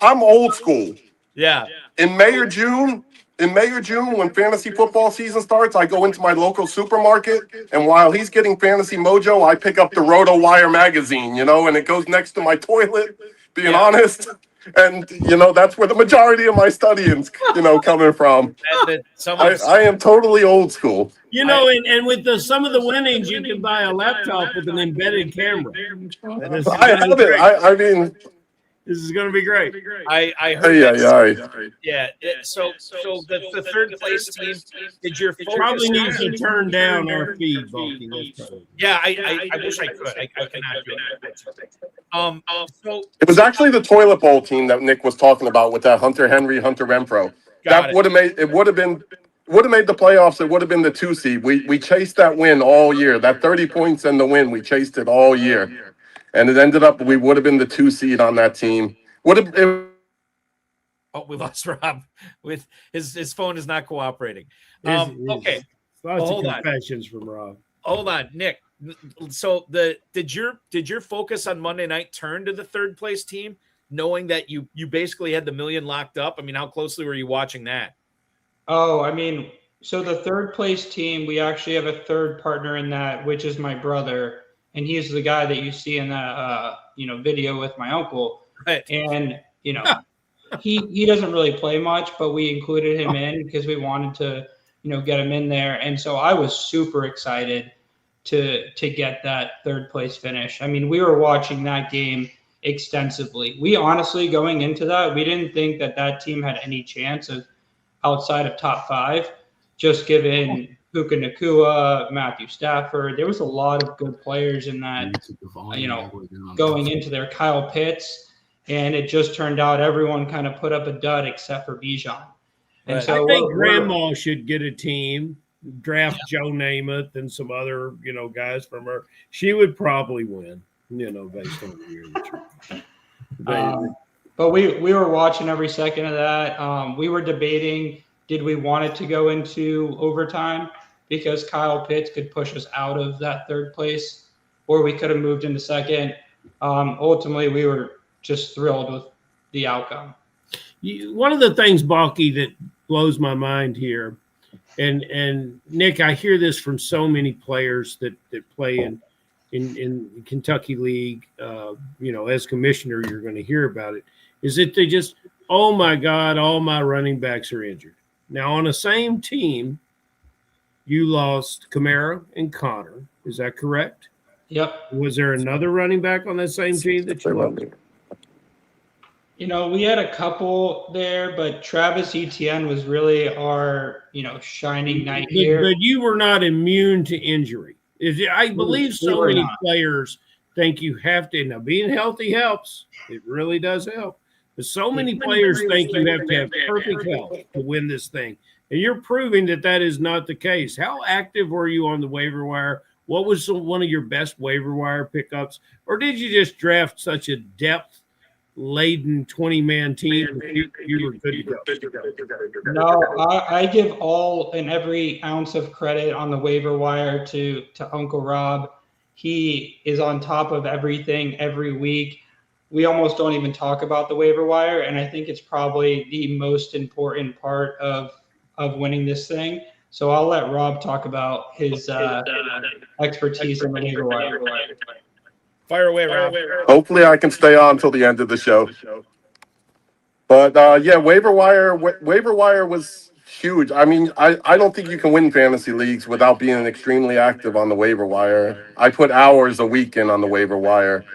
I'm old school. Yeah. In May or June, when fantasy football season starts, I go into my local supermarket, and while he's getting Fantasy Mojo, I pick up the Roto Wire magazine, and it goes next to my toilet, being honest. And, that's where the majority of my studying's, coming from. I am totally old school. And with some of the winnings, you can buy a laptop with an embedded camera. I have it. I mean... This is going to be great. I heard that. Yeah. So the third place team, did your focus probably needs to turn down our feed, Balky. Yeah, I wish I could. I cannot do it. So it was actually the toilet bowl team that Nick was talking about with that Hunter Henry, Hunter Renfrow. That would have made the playoffs. It would have been the 2 seed. We chased that win all year. That 30 points and the win, we chased it all year. And it ended up we would have been the 2 seed on that team. Oh, we lost Rob. With his phone is not cooperating. Okay. Lots of confessions from Rob. Hold on, Nick. So did your focus on Monday night turn to the third place team, knowing that you basically had the million locked up? I mean, how closely were you watching that? Oh, I mean, so the third place team, we actually have a third partner in that, which is my brother. And he's the guy that you see in that, video with my uncle. Right. And, he doesn't really play much, but we included him in because we wanted to, get him in there. And so I was super excited to get that third place finish. I mean, we were watching that game extensively. We honestly, going into that, we didn't think that team had any chance of outside of top 5, just given Puka Nacua, Matthew Stafford. There was a lot of good players in that, going into there. Kyle Pitts, and it just turned out everyone kind of put up a dud except for Bijan. And so I think Grandma should get a team, draft Joe Namath and some other, guys from her. She would probably win, based on the year. But we were watching every second of that. We were debating, did we want it to go into overtime because Kyle Pitts could push us out of that third place, or we could have moved into second. Ultimately, we were just thrilled with the outcome. One of the things, Balky, that blows my mind here, and Nick, I hear this from so many players that play in Kentucky League. As commissioner, you're going to hear about it. Is that they just, oh my God, all my running backs are injured. Now on the same team, you lost Kamara and Connor. Is that correct? Yep. Was there another running back on that same team that you lost? We had a couple there, but Travis Etienne was really our, shining knight here. But you were not immune to injury. I believe so many players think you have to. Now, being healthy helps. It really does help. But so many players think you have to have perfect health to win this thing. And you're proving that is not the case. How active were you on the waiver wire? What was one of your best waiver wire pickups? Or did you just draft such a depth-laden 20-man team? You were good to go. No, I give all and every ounce of credit on the waiver wire to Uncle Rob. He is on top of everything every week. We almost don't even talk about the waiver wire, and I think it's probably the most important part of winning this thing. So I'll let Rob talk about his expertise in the waiver wire. Fire away, Rob. Hopefully I can stay on till the end of the show. But waiver wire was huge. I mean, I don't think you can win fantasy leagues without being extremely active on the waiver wire. I put hours a week in on the waiver wire.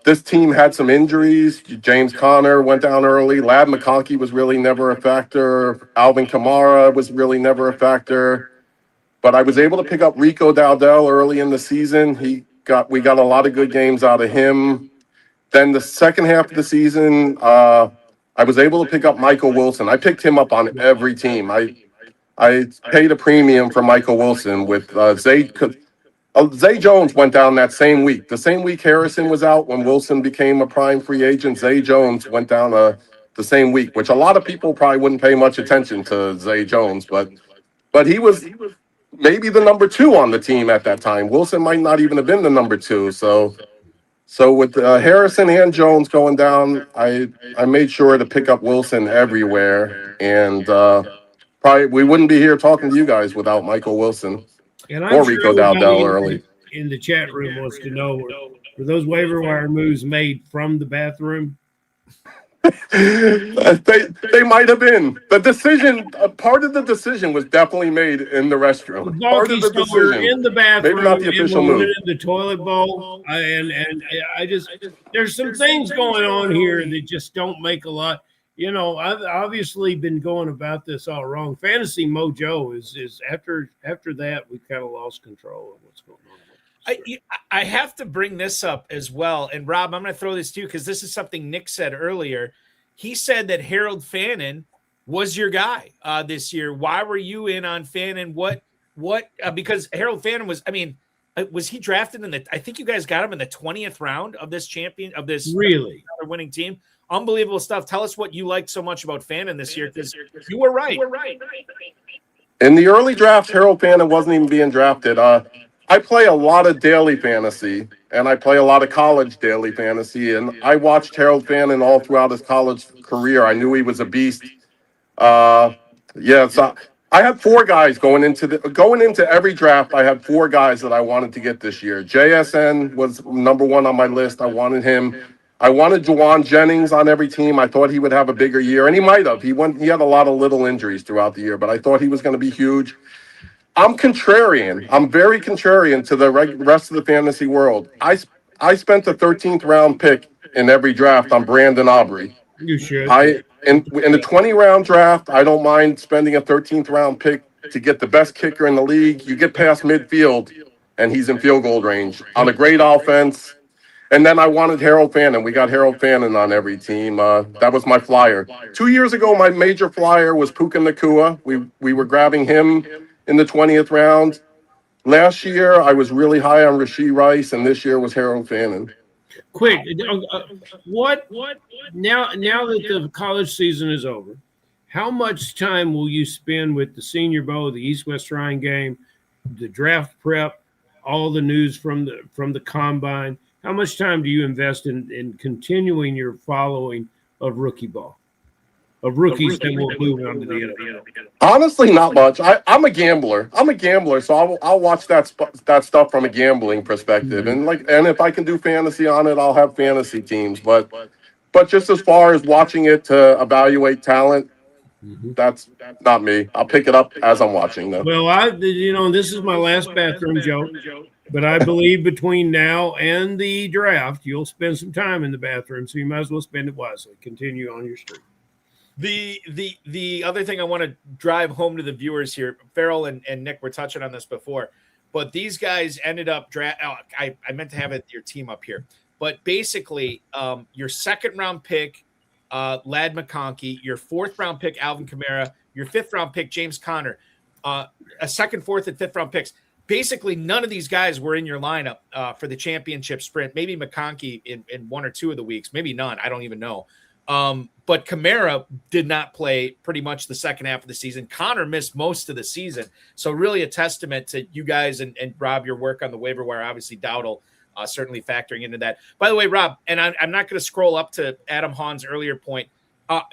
This team had some injuries. James Conner went down early. Lab McConkey was really never a factor. Alvin Kamara was really never a factor. But I was able to pick up Rico Dowdell early in the season. We got a lot of good games out of him. Then the second half of the season, I was able to pick up Michael Wilson. I picked him up on every team. I paid a premium for Michael Wilson with Zay Jones went down that same week. The same week Harrison was out when Wilson became a prime free agent, Zay Jones went down the same week, which a lot of people probably wouldn't pay much attention to Zay Jones, but he was maybe the number 2 on the team at that time. Wilson might not even have been the number 2. So with Harrison and Jones going down, I made sure to pick up Wilson everywhere, and probably we wouldn't be here talking to you guys without Michael Wilson. And or Rico Dowdell early. In the chat room wants to know, were those waiver wire moves made from the bathroom? They might have been. The decision, part of the decision was definitely made in the restroom. Part of the decision. In the bathroom. Maybe not the official move. In the toilet bowl. And I just, there's some things going on here that just don't make a lot. I've obviously been going about this all wrong. Fantasy Mojo is after that, we kind of lost control of what's going on. I have to bring this up as well. And Rob, I'm going to throw this to you because this is something Nick said earlier. He said that Harold Fannin was your guy this year. Why were you in on Fannin? Because Harold Fannin was he drafted I think you guys got him in the 20th round of this really winning team. Unbelievable stuff. Tell us what you liked so much about Fannin this year, because you were right. In the early draft, Harold Fannin wasn't even being drafted. I play a lot of daily fantasy, and I play a lot of college daily fantasy, and I watched Harold Fannin all throughout his college career. I knew he was a beast. So I had 4 guys going into every draft. I had 4 guys that I wanted to get this year. JSN was number 1 on my list. I wanted him. I wanted Juwan Jennings on every team. I thought he would have a bigger year, and he might have. He had a lot of little injuries throughout the year, but I thought he was going to be huge. I'm contrarian. I'm very contrarian to the rest of the fantasy world. I spent the 13th round pick in every draft on Brandon Aubrey. You should. In the 20-round draft, I don't mind spending a 13th round pick to get the best kicker in the league. You get past midfield, and he's in field goal range on a great offense. And then I wanted Harold Fannin. We got Harold Fannin on every team. That was my flyer. 2 years ago, my major flyer was Puka Nacua. We were grabbing him in the 20th round. Last year, I was really high on Rashee Rice, and this year was Harold Fannin. Quick, what now that the college season is over, how much time will you spend with the Senior Bowl, the East-West Shrine game, the draft prep, all the news from the combine? How much time do you invest in continuing your following of rookie ball, of rookies that will move on to the NFL? Honestly, not much. I'm a gambler. So I'll watch that stuff from a gambling perspective. And if I can do fantasy on it, I'll have fantasy teams. But just as far as watching it to evaluate talent, that's not me. I'll pick it up as I'm watching them. Well, this is my last bathroom joke. But I believe between now and the draft, you'll spend some time in the bathroom, so you might as well spend it wisely. Continue on your streak. The other thing I want to drive home to the viewers here, Ferrell and Nick were touching on this before, but these guys ended up I meant to have your team up here, but basically your second round pick, Ladd McConkey, your fourth round pick, Alvin Kamara, your fifth round pick, James Conner, a second, fourth, and fifth round picks. Basically, none of these guys were in your lineup for the championship sprint. Maybe McConkey in one or two of the weeks, maybe none. I don't even know. But Kamara did not play pretty much the second half of the season. Connor missed most of the season. So really a testament to you guys and Rob, your work on the waiver wire. Obviously, Dowdle certainly factoring into that. By the way, Rob, and I'm not going to scroll up to Adam Hahn's earlier point.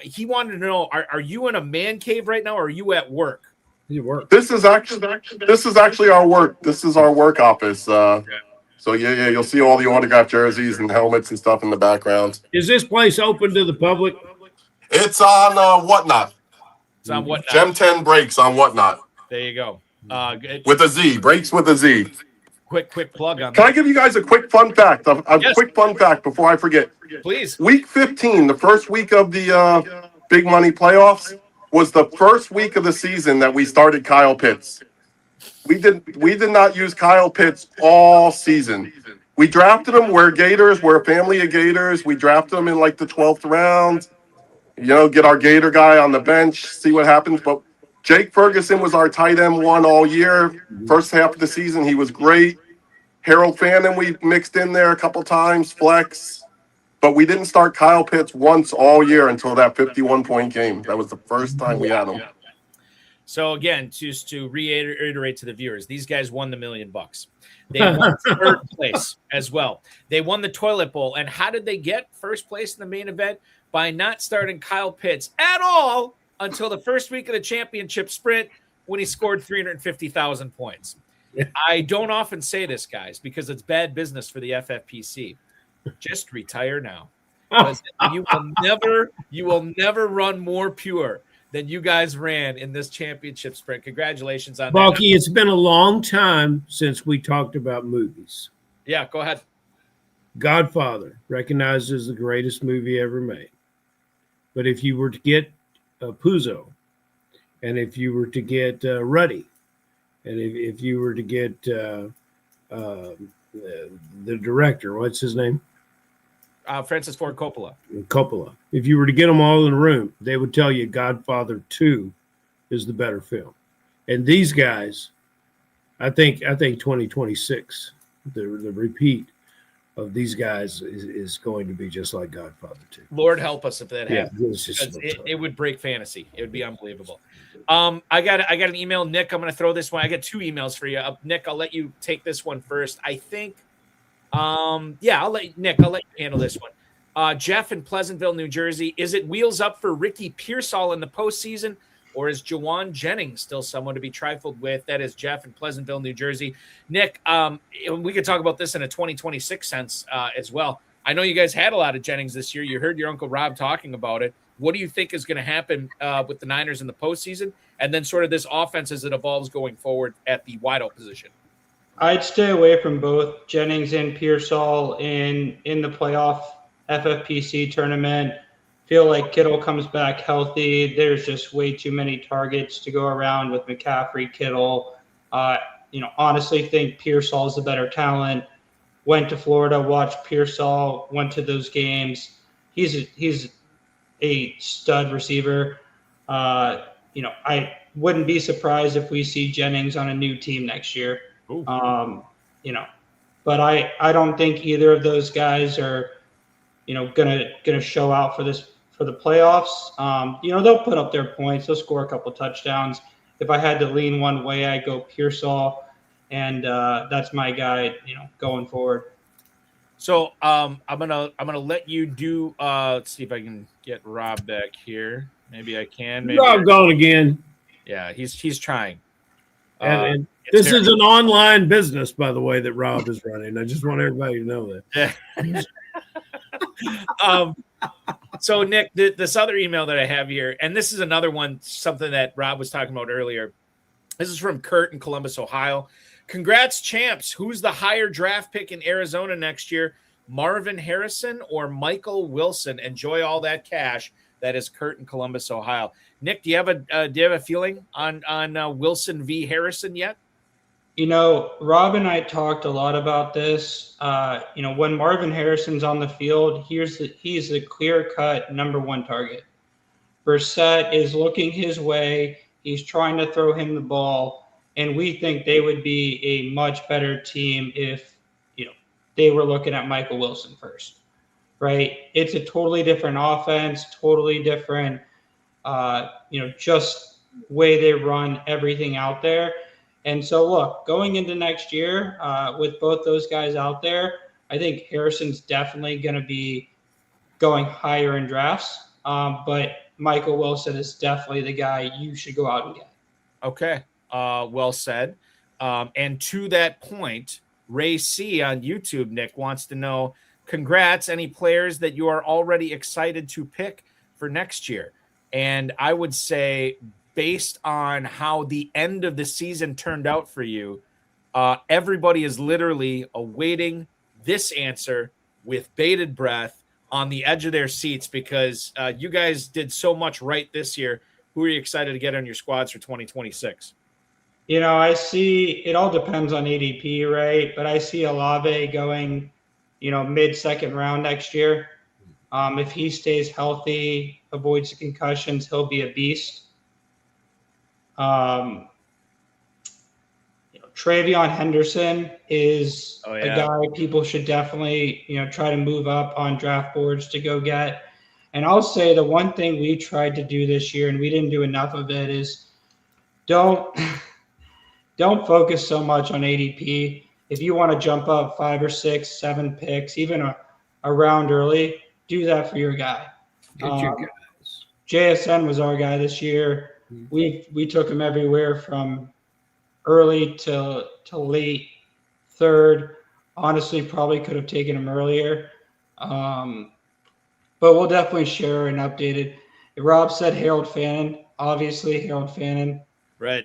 He wanted to know, are you in a man cave right now or are you at work? This is actually our work. This is our work office. So yeah, you'll see all the autographed jerseys and helmets and stuff in the background. Is this place open to the public? It's on Whatnot. It's on Whatnot. Gem 10 Breaks on Whatnot. There you go. With a Z. Breaks with a Z. Quick plug on that. Can I give you guys a quick fun fact? Yes. Quick fun fact before I forget. Please. Week 15, the first week of the Big Money playoffs, was the first week of the season that we started Kyle Pitts. We did not use Kyle Pitts all season. We drafted him. We're Gators. We're a family of Gators. We drafted him in like the 12th round. Get our Gator guy on the bench, see what happens. But Jake Ferguson was our tight end one all year. First half of the season, he was great. Harold Fannin, we mixed in there a couple times, flex. But we didn't start Kyle Pitts once all year until that 51-point game. That was the first time we had him. So again, just to reiterate to the viewers, these guys won the $1 million. They won third place as well. They won the toilet bowl. And how did they get first place in the main event? By not starting Kyle Pitts at all until the first week of the championship sprint when he scored 350,000 points. I don't often say this, guys, because it's bad business for the FFPC. Just retire now. You will never run more pure than you guys ran in this championship sprint. Congratulations on Balky, it's been a long time since we talked about movies. Yeah, go ahead. Godfather, recognized as the greatest movie ever made. But if you were to get Puzo, and if you were to get Ruddy, and if you were to get the director, what's his name? Francis Ford Coppola. If you were to get them all in a room, they would tell you Godfather 2 is the better film. And these guys, I think 2026, the repeat of these guys is going to be just like Godfather 2. Lord help us if that happens. It would break fantasy. It would be unbelievable. I got an email, Nick. I'm going to throw this one. I got two emails for you. Nick, I'll let you take this one first. I think. I'll let you handle this one. Jeff in Pleasantville, New Jersey. Is it wheels up for Ricky Pearsall in the postseason, or is Juwan Jennings still someone to be trifled with? That is Jeff in Pleasantville, New Jersey. Nick, we could talk about this in a 2026 sense as well. I know you guys had a lot of Jennings this year. You heard your Uncle Rob talking about it. What do you think is going to happen with the Niners in the postseason, and then sort of this offense as it evolves going forward at the wideout position? I'd stay away from both Jennings and Pearsall in the playoff FFPC tournament. Feel like Kittle comes back healthy. There's just way too many targets to go around with McCaffrey, Kittle. Honestly think Pearsall is the better talent. Went to Florida, watched Pearsall, went to those games. He's a stud receiver. I wouldn't be surprised if we see Jennings on a new team next year. But I don't think either of those guys are, gonna show out for the playoffs. They'll put up their points. They'll score a couple touchdowns. If I had to lean one way, I'd go Pearsall, and that's my guy, going forward. So I'm gonna let you do. Let's see if I can get Rob back here. Maybe I can. Maybe Rob gone again. Yeah, he's trying. And this is an online business, by the way, that Rob is running. I just want everybody to know that. So Nick, this other email that I have here, and this is another one, something that Rob was talking about earlier. This is from Kurt in Columbus, Ohio. Congrats, champs. Who's the higher draft pick in Arizona next year? Marvin Harrison or Michael Wilson? Enjoy all that cash. That is Kurt in Columbus, Ohio. Nick, do you have a feeling on Wilson v. Harrison yet? Rob and I talked a lot about this. When Marvin Harrison's on the field, he's the clear-cut number one target. Brissett is looking his way. He's trying to throw him the ball, and we think they would be a much better team if, they were looking at Michael Wilson first, right? It's a totally different offense, totally different, just way they run everything out there. And so, look, going into next year with both those guys out there, I think Harrison's definitely going to be going higher in drafts. But Michael Wilson is definitely the guy you should go out and get. Okay. Well said. And to that point, Ray C on YouTube, Nick, wants to know, congrats, any players that you are already excited to pick for next year? And I would say, based on how the end of the season turned out for you, everybody is literally awaiting this answer with bated breath on the edge of their seats because you guys did so much right this year. Who are you excited to get on your squads for 2026? I see it all depends on ADP, right? But I see Olave going, mid-second round next year. If he stays healthy, avoids the concussions, he'll be a beast. Travion Henderson is a guy people should definitely, try to move up on draft boards to go get. And I'll say the one thing we tried to do this year, and we didn't do enough of it, is don't focus so much on ADP. If you want to jump up 5 or 6, 7 picks, even a round early, do that for your guy. Get your guys. JSN was our guy this year. We took him everywhere from early to late third. Honestly, probably could have taken him earlier. But we'll definitely share an updated. Rob said Harold Fannin. Obviously, Harold Fannin. Right.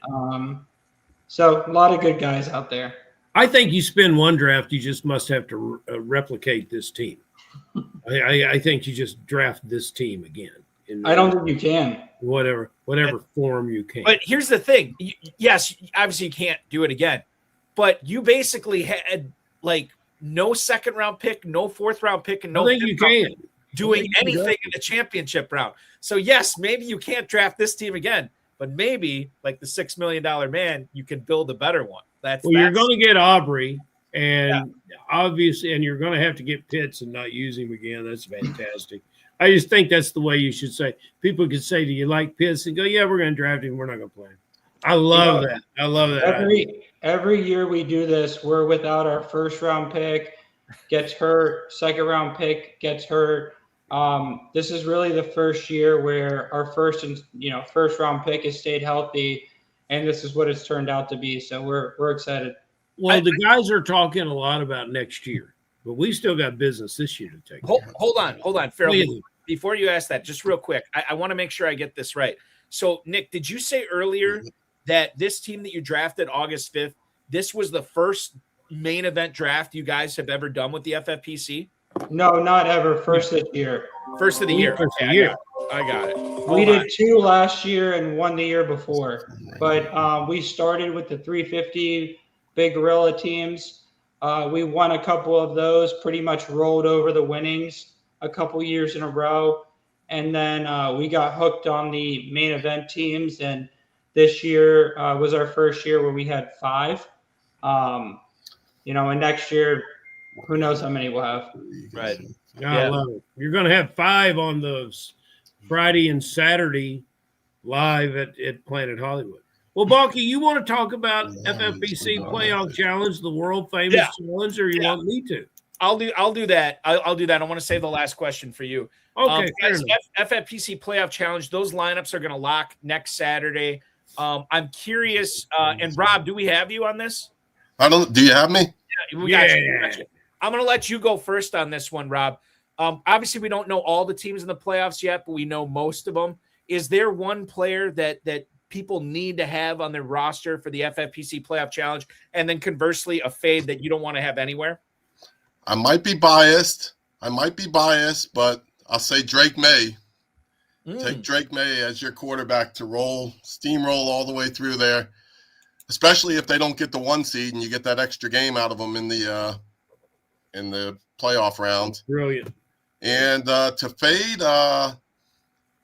So a lot of good guys out there. I think you spend one draft, you just must have to replicate this team. I think you just draft this team again. I don't think you can. Whatever form you can. But here's the thing. Yes, obviously you can't do it again. But you basically had no second round pick, no fourth round pick, and no I think you can. Doing anything in the championship round. So yes, maybe you can't draft this team again. But maybe, like the $6 million man, you can build a better one. You're going to get Aubrey, and obviously, and you're going to have to get Pitts and not use him again. That's fantastic. I just think that's the way you should say. People could say, "Do you like Pitts?" And go, "Yeah, we're going to draft him. We're not going to play him." I love that. I love that. Every year we do this, we're without our first round pick, gets hurt. Second round pick gets hurt. This is really the first year where our first round pick has stayed healthy, and this is what it's turned out to be. So we're excited. Well, the guys are talking a lot about next year. But we still got business this year to take Hold, care of. hold on, Ferrell. Really? Before you ask that, just real quick, I want to make sure I get this right. So, Nick, did you say earlier that this team that you drafted August 5th, this was the first main event draft you guys have ever done with the FFPC? No, not ever. First this year. First of the year. First of Okay, the year. I got it. We did 2 last year and 1 the year before. But we started with the 350 Big Gorilla teams. We won a couple of those, pretty much rolled over the winnings a couple years in a row. And then we got hooked on the main event teams. And this year was our first year where we had 5. And next year, who knows how many we'll have. Right. I love it. You're going to have 5 on those Friday and Saturday live at Planet Hollywood. Well, Balky, you want to talk about FFPC Playoff Challenge, the world famous challenge, or you want me to? I'll do that. I'll do that. I want to save the last question for you. Okay, guys, FFPC Playoff Challenge, those lineups are going to lock next Saturday. I'm curious, and Rob, do we have you on this? Do you have me? Yeah, we got you. I'm going to let you go first on this one, Rob. Obviously, we don't know all the teams in the playoffs yet, but we know most of them. Is there one player that people need to have on their roster for the FFPC Playoff Challenge, and then conversely, a fade that you don't want to have anywhere? I might be biased, but I'll say Drake May. Take Drake May as your quarterback to steamroll all the way through there, especially if they don't get the 1 seed and you get that extra game out of them in the playoff round. Brilliant. And to fade,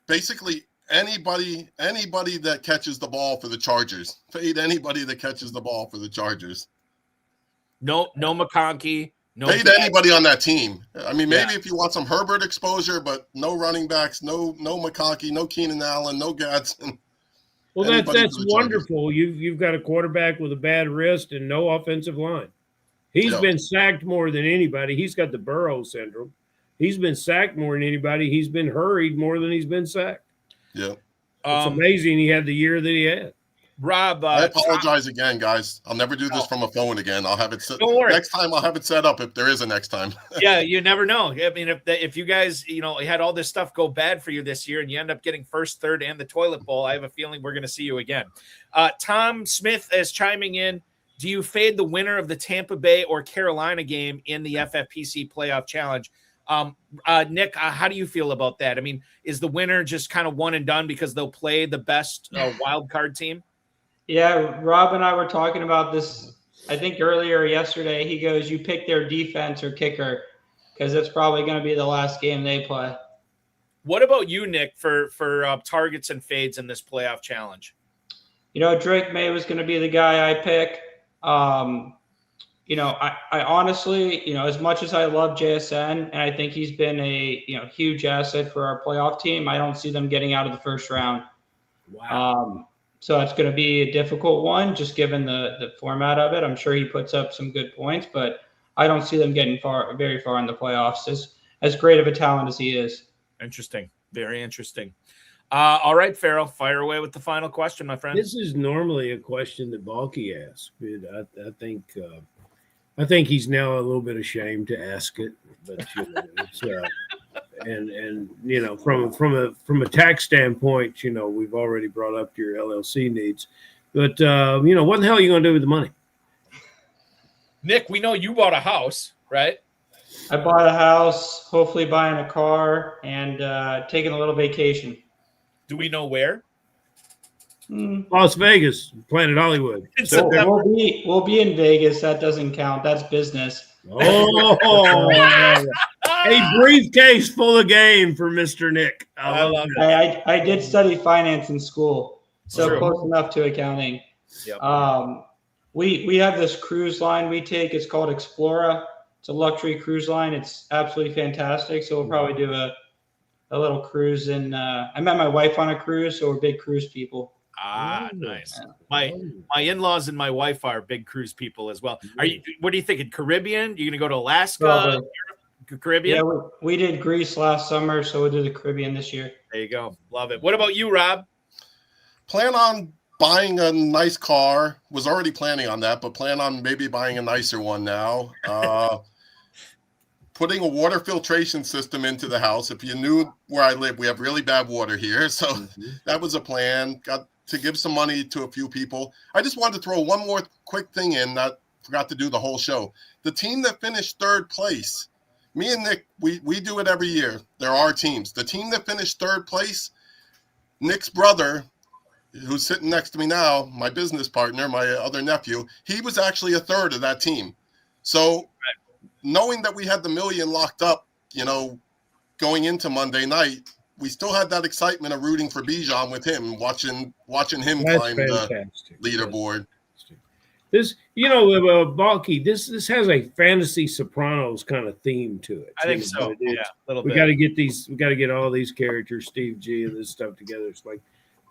basically anybody that catches the ball for the Chargers. Fade anybody that catches the ball for the Chargers. No McConkey. No fade anybody on that team. I mean, maybe if you want some Herbert exposure, but no running backs, no McConkey, no Keenan Allen, no Gadsden. Well, that's wonderful. You've got a quarterback with a bad wrist and no offensive line. He's been sacked more than anybody. He's got the Burrow syndrome. He's been sacked more than anybody. He's been hurried more than he's been sacked. Yeah. It's amazing he had the year that he had. Rob, I apologize again, guys. I'll never do this from a phone again. I'll have it set. Don't worry. Next time I'll have it set up if there is a next time. Yeah, you never know. I mean, if you guys, had all this stuff go bad for you this year and you end up getting first, third, and the toilet bowl, I have a feeling we're going to see you again. Tom Smith is chiming in. Do you fade the winner of the Tampa Bay or Carolina game in the FFPC Playoff Challenge? Nick, how do you feel about that? I mean, is the winner just kind of one and done because they'll play the best wild card team? Yeah, Rob and I were talking about this, I think earlier yesterday. He goes, you pick their defense or kicker because it's probably going to be the last game they play. What about you, Nick, for targets and fades in this playoff challenge? Drake May was going to be the guy I pick. I honestly, as much as I love JSN and I think he's been a huge asset for our playoff team, I don't see them getting out of the first round. Wow. So it's going to be a difficult one, just given the format of it. I'm sure he puts up some good points, but I don't see them getting very far in the playoffs. As great of a talent as he is. Interesting, very interesting. All right, Ferrell, fire away with the final question, my friend. This is normally a question that Balky asks. I think he's now a little bit ashamed to ask it, but it's and from a tax standpoint, we've already brought up your LLC needs, but what the hell are you going to do with the money? Nick, we know you bought a house, right? I bought a house, hopefully buying a car, and taking a little vacation. Do we know where? Las Vegas, Planet Hollywood. So we'll be in Vegas. That doesn't count. That's business. Oh, a briefcase full of game for Mr. Nick. I love it. I did study finance in school, so True. close enough to accounting. Yep. We have this cruise line we take. It's called Explora. It's a luxury cruise line. It's absolutely fantastic. So we'll probably do a little cruise. And I met my wife on a cruise, so we're big cruise people. Nice. My in-laws and my wife are big cruise people as well. What are you thinking? Caribbean? You're gonna go to Alaska? Caribbean? Yeah, we did Greece last summer, so we'll do the Caribbean this year. There you go. Love it. What about you, Rob? Plan on buying a nice car. Was already planning on that, but plan on maybe buying a nicer one now. putting a water filtration system into the house. If you knew where I live, we have really bad water here. So that was a plan. Got to give some money to a few people. I just wanted to throw one more quick thing in. I forgot to do the whole show. The team that finished third place, me and Nick, we do it every year. There are teams. The team that finished third place, Nick's brother, who's sitting next to me now, my business partner, my other nephew, he was actually a third of that team. So knowing that we had the $1 million locked up, going into Monday night, we still had that excitement of rooting for Bijan with him, watching him climb the leaderboard. This, Balky, this has a fantasy Sopranos kind of theme to it. I think so. Yeah, a little bit. We got to get all these characters, Steve G, and this stuff together. It's like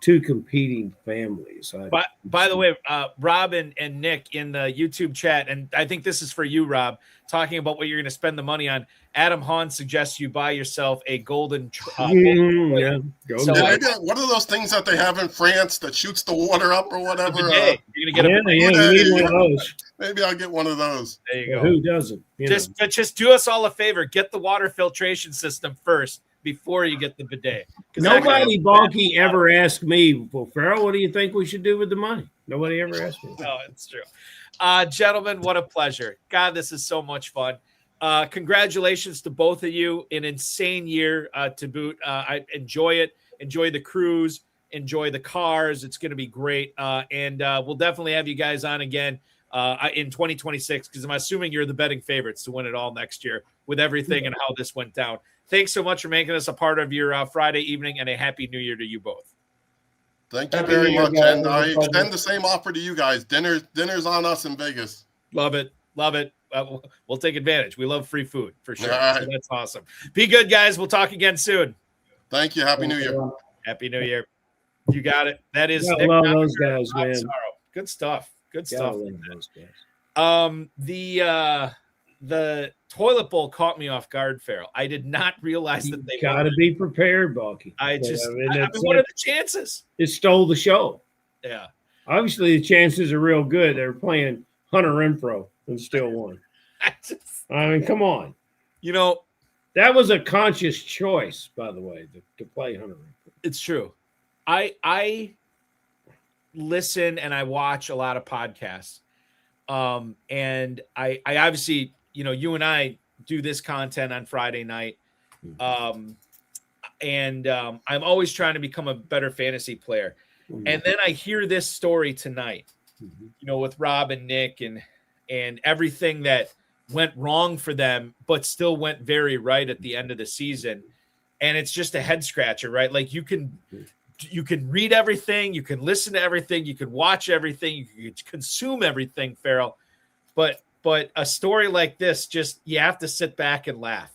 two competing families. But by the way, Rob and Nick in the YouTube chat, and I think this is for you, Rob, talking about what you're going to spend the money on. Adam Hahn suggests you buy yourself a golden. Maybe one of those things that they have in France that shoots the water up or whatever. You're going to get we need one of those. Maybe I'll get one of those. There you go. Who doesn't? Just do us all a favor. Get the water filtration system first before you get the bidet. Nobody, Balky, ever asked me, well, Ferrell, what do you think we should do with the money? Nobody ever asked me. No, it's true. Gentlemen, what a pleasure. God, this is so much fun. Congratulations to both of you. An insane year to boot. I enjoy it. Enjoy the cruise. Enjoy the cars. It's going to be great. And we'll definitely have you guys on again in 2026 because I'm assuming you're the betting favorites to win it all next year with everything and how this went down. Thanks so much for making us a part of your Friday evening, and a happy New Year to you both. Thank you very much, and I extend the same offer to you guys. Dinner's on us in Vegas. Love it. We'll take advantage. We love free food for sure. Right. So that's awesome. Be good, guys. We'll talk again soon. Thank you. Happy New Year. Happy New Year. You got it. That is I love those guys, man. Sarro. Good stuff. Good stuff. Those guys. The toilet bowl caught me off guard, Ferrell. I did not realize that they got to be prepared, Balky. I mean, what are the chances? It stole the show. Yeah. Obviously, the chances are real good. They're playing Hunter Renfro and still won. I mean, come on. That was a conscious choice, by the way, to play Hunter Renfro. It's true. I listen and I watch a lot of podcasts. And I obviously, you and I do this content on Friday night. And I'm always trying to become a better fantasy player. And then I hear this story tonight, with Rob and Nick and everything that went wrong for them, but still went very right at the end of the season. And it's just a head scratcher, right? Like you can read everything, you can listen to everything, you can watch everything, you can consume everything, Ferrell. But a story like this, just you have to sit back and laugh.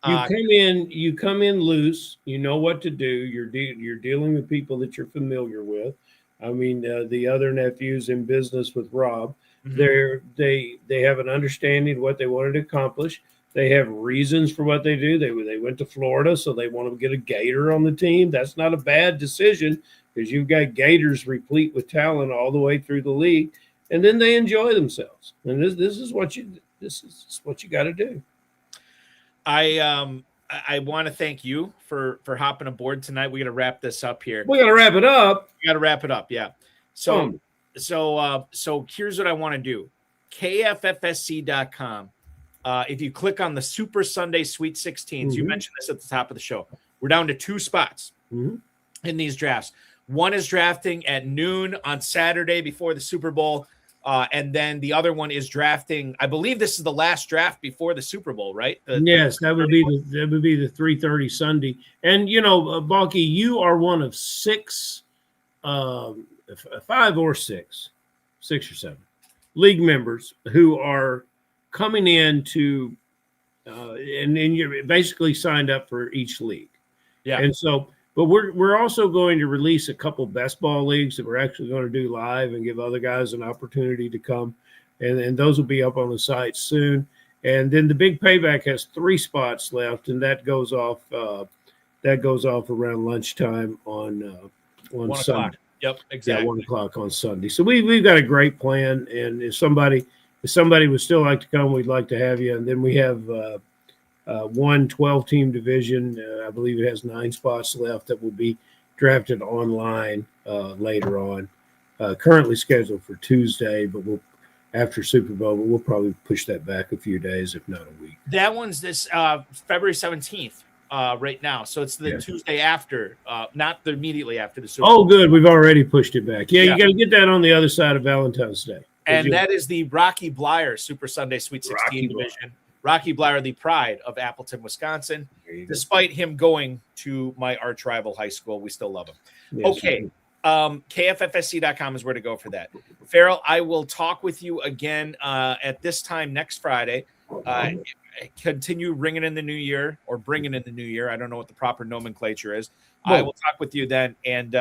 You come in loose. You know what to do. You're dealing with people that you're familiar with. I mean, the other nephews in business with Rob, they have an understanding of what they wanted to accomplish. They have reasons for what they do. They went to Florida, so they want to get a Gator on the team. That's not a bad decision because you've got Gators replete with talent all the way through the league, and then they enjoy themselves. And this is what you got to do. I want to thank you for hopping aboard tonight. We got to wrap this up here. We got to wrap it up. We got to wrap it up. Yeah. So here's what I want to do. KFFSC.com. If you click on the Super Sunday Sweet 16s, you mentioned this at the top of the show. We're down to 2 spots in these drafts. One is drafting at noon on Saturday before the Super Bowl. And then the other one is drafting. I believe this is the last draft before the Super Bowl, right? Yes, that would be the 3:30 Sunday. And Balky, you are one of 6, 5 or 6 or 7 league members who are coming in to, and you're basically signed up for each league. Yeah. And so, but we're also going to release a couple best ball leagues that we're actually going to do live and give other guys an opportunity to come. And those will be up on the site soon. And then the big payback has 3 spots left, and that goes off around lunchtime on 1 Sunday. o'clock. Yep, exactly. Yeah, 1 o'clock on Sunday. So we've got a great plan, and if somebody would still like to come, we'd like to have you. And then we have one 12-team division. I believe it has 9 spots left that will be drafted online later on. Currently scheduled for Tuesday, but after Super Bowl, but we'll probably push that back a few days, if not a week. That one's this February 17th right now. So it's the Tuesday after, not immediately after the Super Bowl. Oh, good. We've already pushed it back. Yeah. You got to get that on the other side of Valentine's Day. And that is the Rocky Blyer Super Sunday Sweet 16 division. Rocky Blyer, the pride of Appleton, Wisconsin. Despite him going to my arch rival high school, we still love him. Yes, okay. KFFSC.com is where to go for that. Ferrell, I will talk with you again at this time next Friday. Continue ringing in the new year or bringing in the new year. I don't know what the proper nomenclature is. I will talk with you then and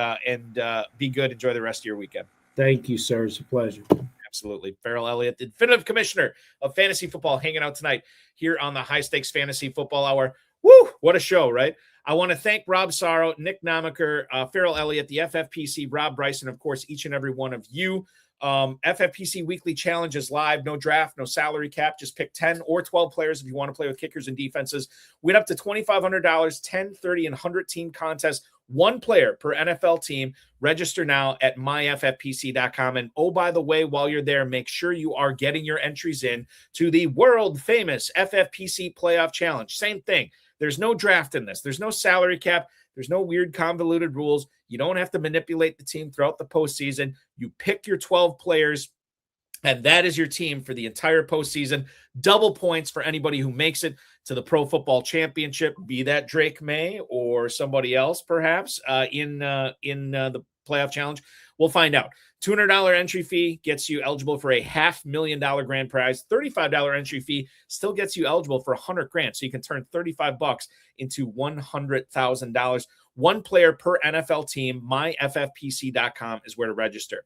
be good. Enjoy the rest of your weekend. Thank you, sir. It's a pleasure. Absolutely. Ferrell Elliott, the definitive commissioner of fantasy football, hanging out tonight here on the High Stakes Fantasy Football Hour. Woo! What a show, right? I want to thank Rob Sarro, Nick Namacher, Ferrell Elliott, the FFPC, Rob Bryson, of course, each and every one of you. FFPC Weekly Challenge is live. No draft, no salary cap. Just pick 10 or 12 players if you want to play with kickers and defenses. Win up to $2,500, 10, 30, and 100-team contest. 1 player per NFL team. Register now at myffpc.com. And oh, by the way, while you're there, make sure you are getting your entries in to the world-famous FFPC Playoff Challenge. Same thing. There's no draft in this. There's no salary cap. There's no weird convoluted rules. You don't have to manipulate the team throughout the postseason. You pick your 12 players, and that is your team for the entire postseason. Double points for anybody who makes it to the Pro Football Championship, be that Drake May or somebody else, perhaps, in the playoff challenge. We'll find out. $200 entry fee gets you eligible for a $500,000 grand prize. $35 entry fee still gets you eligible for $100,000. So you can turn $35 into $100,000. 1 player per NFL team. MyFFPC.com is where to register.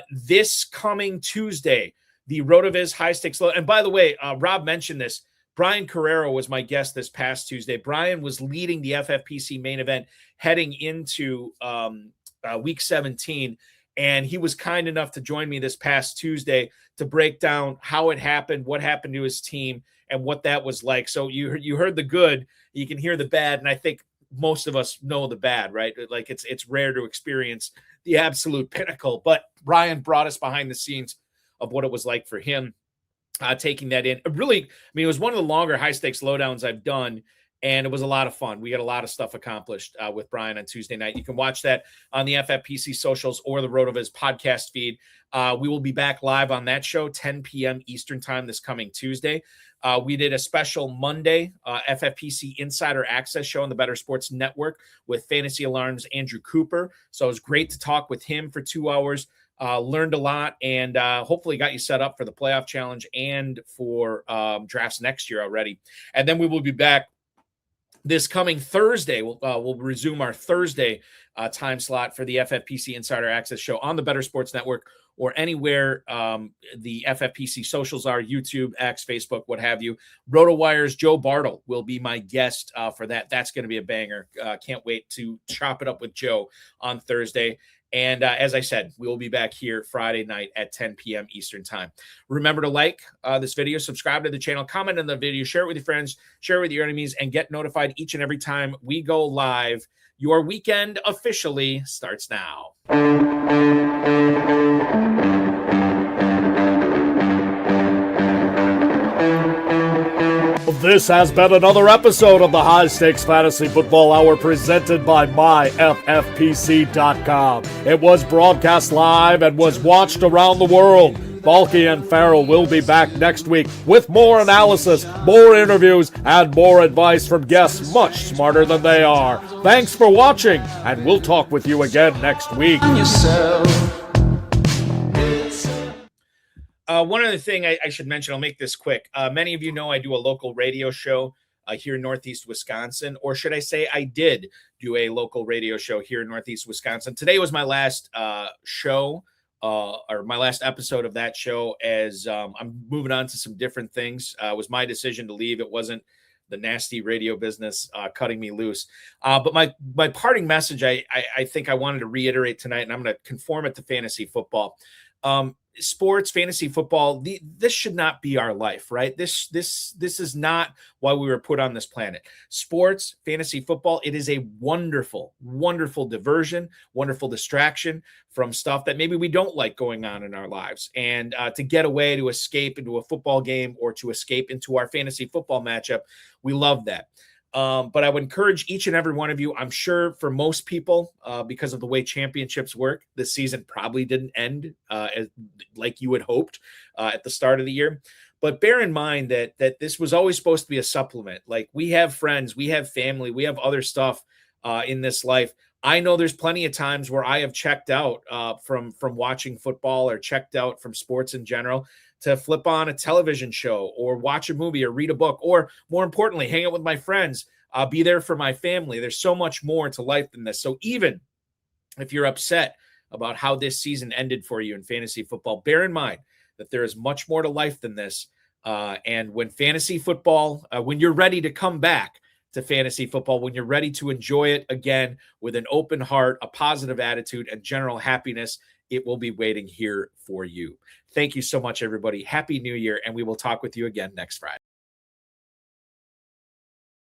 This coming Tuesday, the RotoViz High Stakes Low. And by the way, Rob mentioned this. Brian Carrero was my guest this past Tuesday. Brian was leading the FFPC main event heading into week 17. And he was kind enough to join me this past Tuesday to break down how it happened, what happened to his team, and what that was like. So you heard the good, you can hear the bad, and I think most of us know the bad, right? Like it's rare to experience the absolute pinnacle. But Brian brought us behind the scenes of what it was like for him taking that in. Really, I mean, it was one of the longer high stakes lowdowns I've done. And it was a lot of fun. We got a lot of stuff accomplished with Brian on Tuesday night. You can watch that on the FFPC socials or the RotoViz podcast feed. We will be back live on that show, 10 p.m. Eastern time this coming Tuesday. We did a special Monday FFPC Insider Access show on the Better Sports Network with Fantasy Alarm's Andrew Cooper. So it was great to talk with him for 2 hours. Learned a lot and hopefully got you set up for the playoff challenge and for drafts next year already. And then we will be back this coming Thursday. We'll resume our Thursday time slot for the FFPC Insider Access show on the Better Sports Network or anywhere the FFPC socials are, YouTube, X, Facebook, what have you. RotoWire's Joe Bartle will be my guest for that. That's going to be a banger. Can't wait to chop it up with Joe on Thursday. And as I said, we will be back here Friday night at 10 p.m. Eastern time. Remember to like this video, subscribe to the channel, comment on the video, share it with your friends, share it with your enemies, and get notified each and every time we go live. Your weekend officially starts now. This has been another episode of the High Stakes Fantasy Football Hour presented by myffpc.com. It was broadcast live and was watched around the world. Balky and Ferrell will be back next week with more analysis, more interviews, and more advice from guests much smarter than they are. Thanks for watching, and we'll talk with you again next week. One other thing I should mention, I'll make this quick. Many of you know I do a local radio show here in Northeast Wisconsin, or should I say I did do a local radio show here in Northeast Wisconsin. Today was my last show or my last episode of that show as I'm moving on to some different things. It was my decision to leave. It wasn't the nasty radio business cutting me loose. But my parting message, I think I wanted to reiterate tonight, and I'm going to conform it to fantasy football. Sports, fantasy football, this should not be our life, right? This is not why we were put on this planet. Sports, fantasy football, it is a wonderful, wonderful diversion, wonderful distraction from stuff that maybe we don't like going on in our lives. And to get away, to escape into a football game or to escape into our fantasy football matchup, we love that. But I would encourage each and every one of you. I'm sure for most people, because of the way championships work, the season probably didn't end like you had hoped at the start of the year. But bear in mind that this was always supposed to be a supplement. Like, we have friends, we have family, we have other stuff in this life. I know there's plenty of times where I have checked out from watching football or checked out from sports in general to flip on a television show or watch a movie or read a book, or more importantly, hang out with my friends, be there for my family. There's so much more to life than this. So even if you're upset about how this season ended for you in fantasy football, bear in mind that there is much more to life than this. And when fantasy football, when you're ready to come back to fantasy football, when you're ready to enjoy it again with an open heart, a positive attitude, and general happiness, it will be waiting here for you. Thank you so much, everybody. Happy New Year, and we will talk with you again next Friday.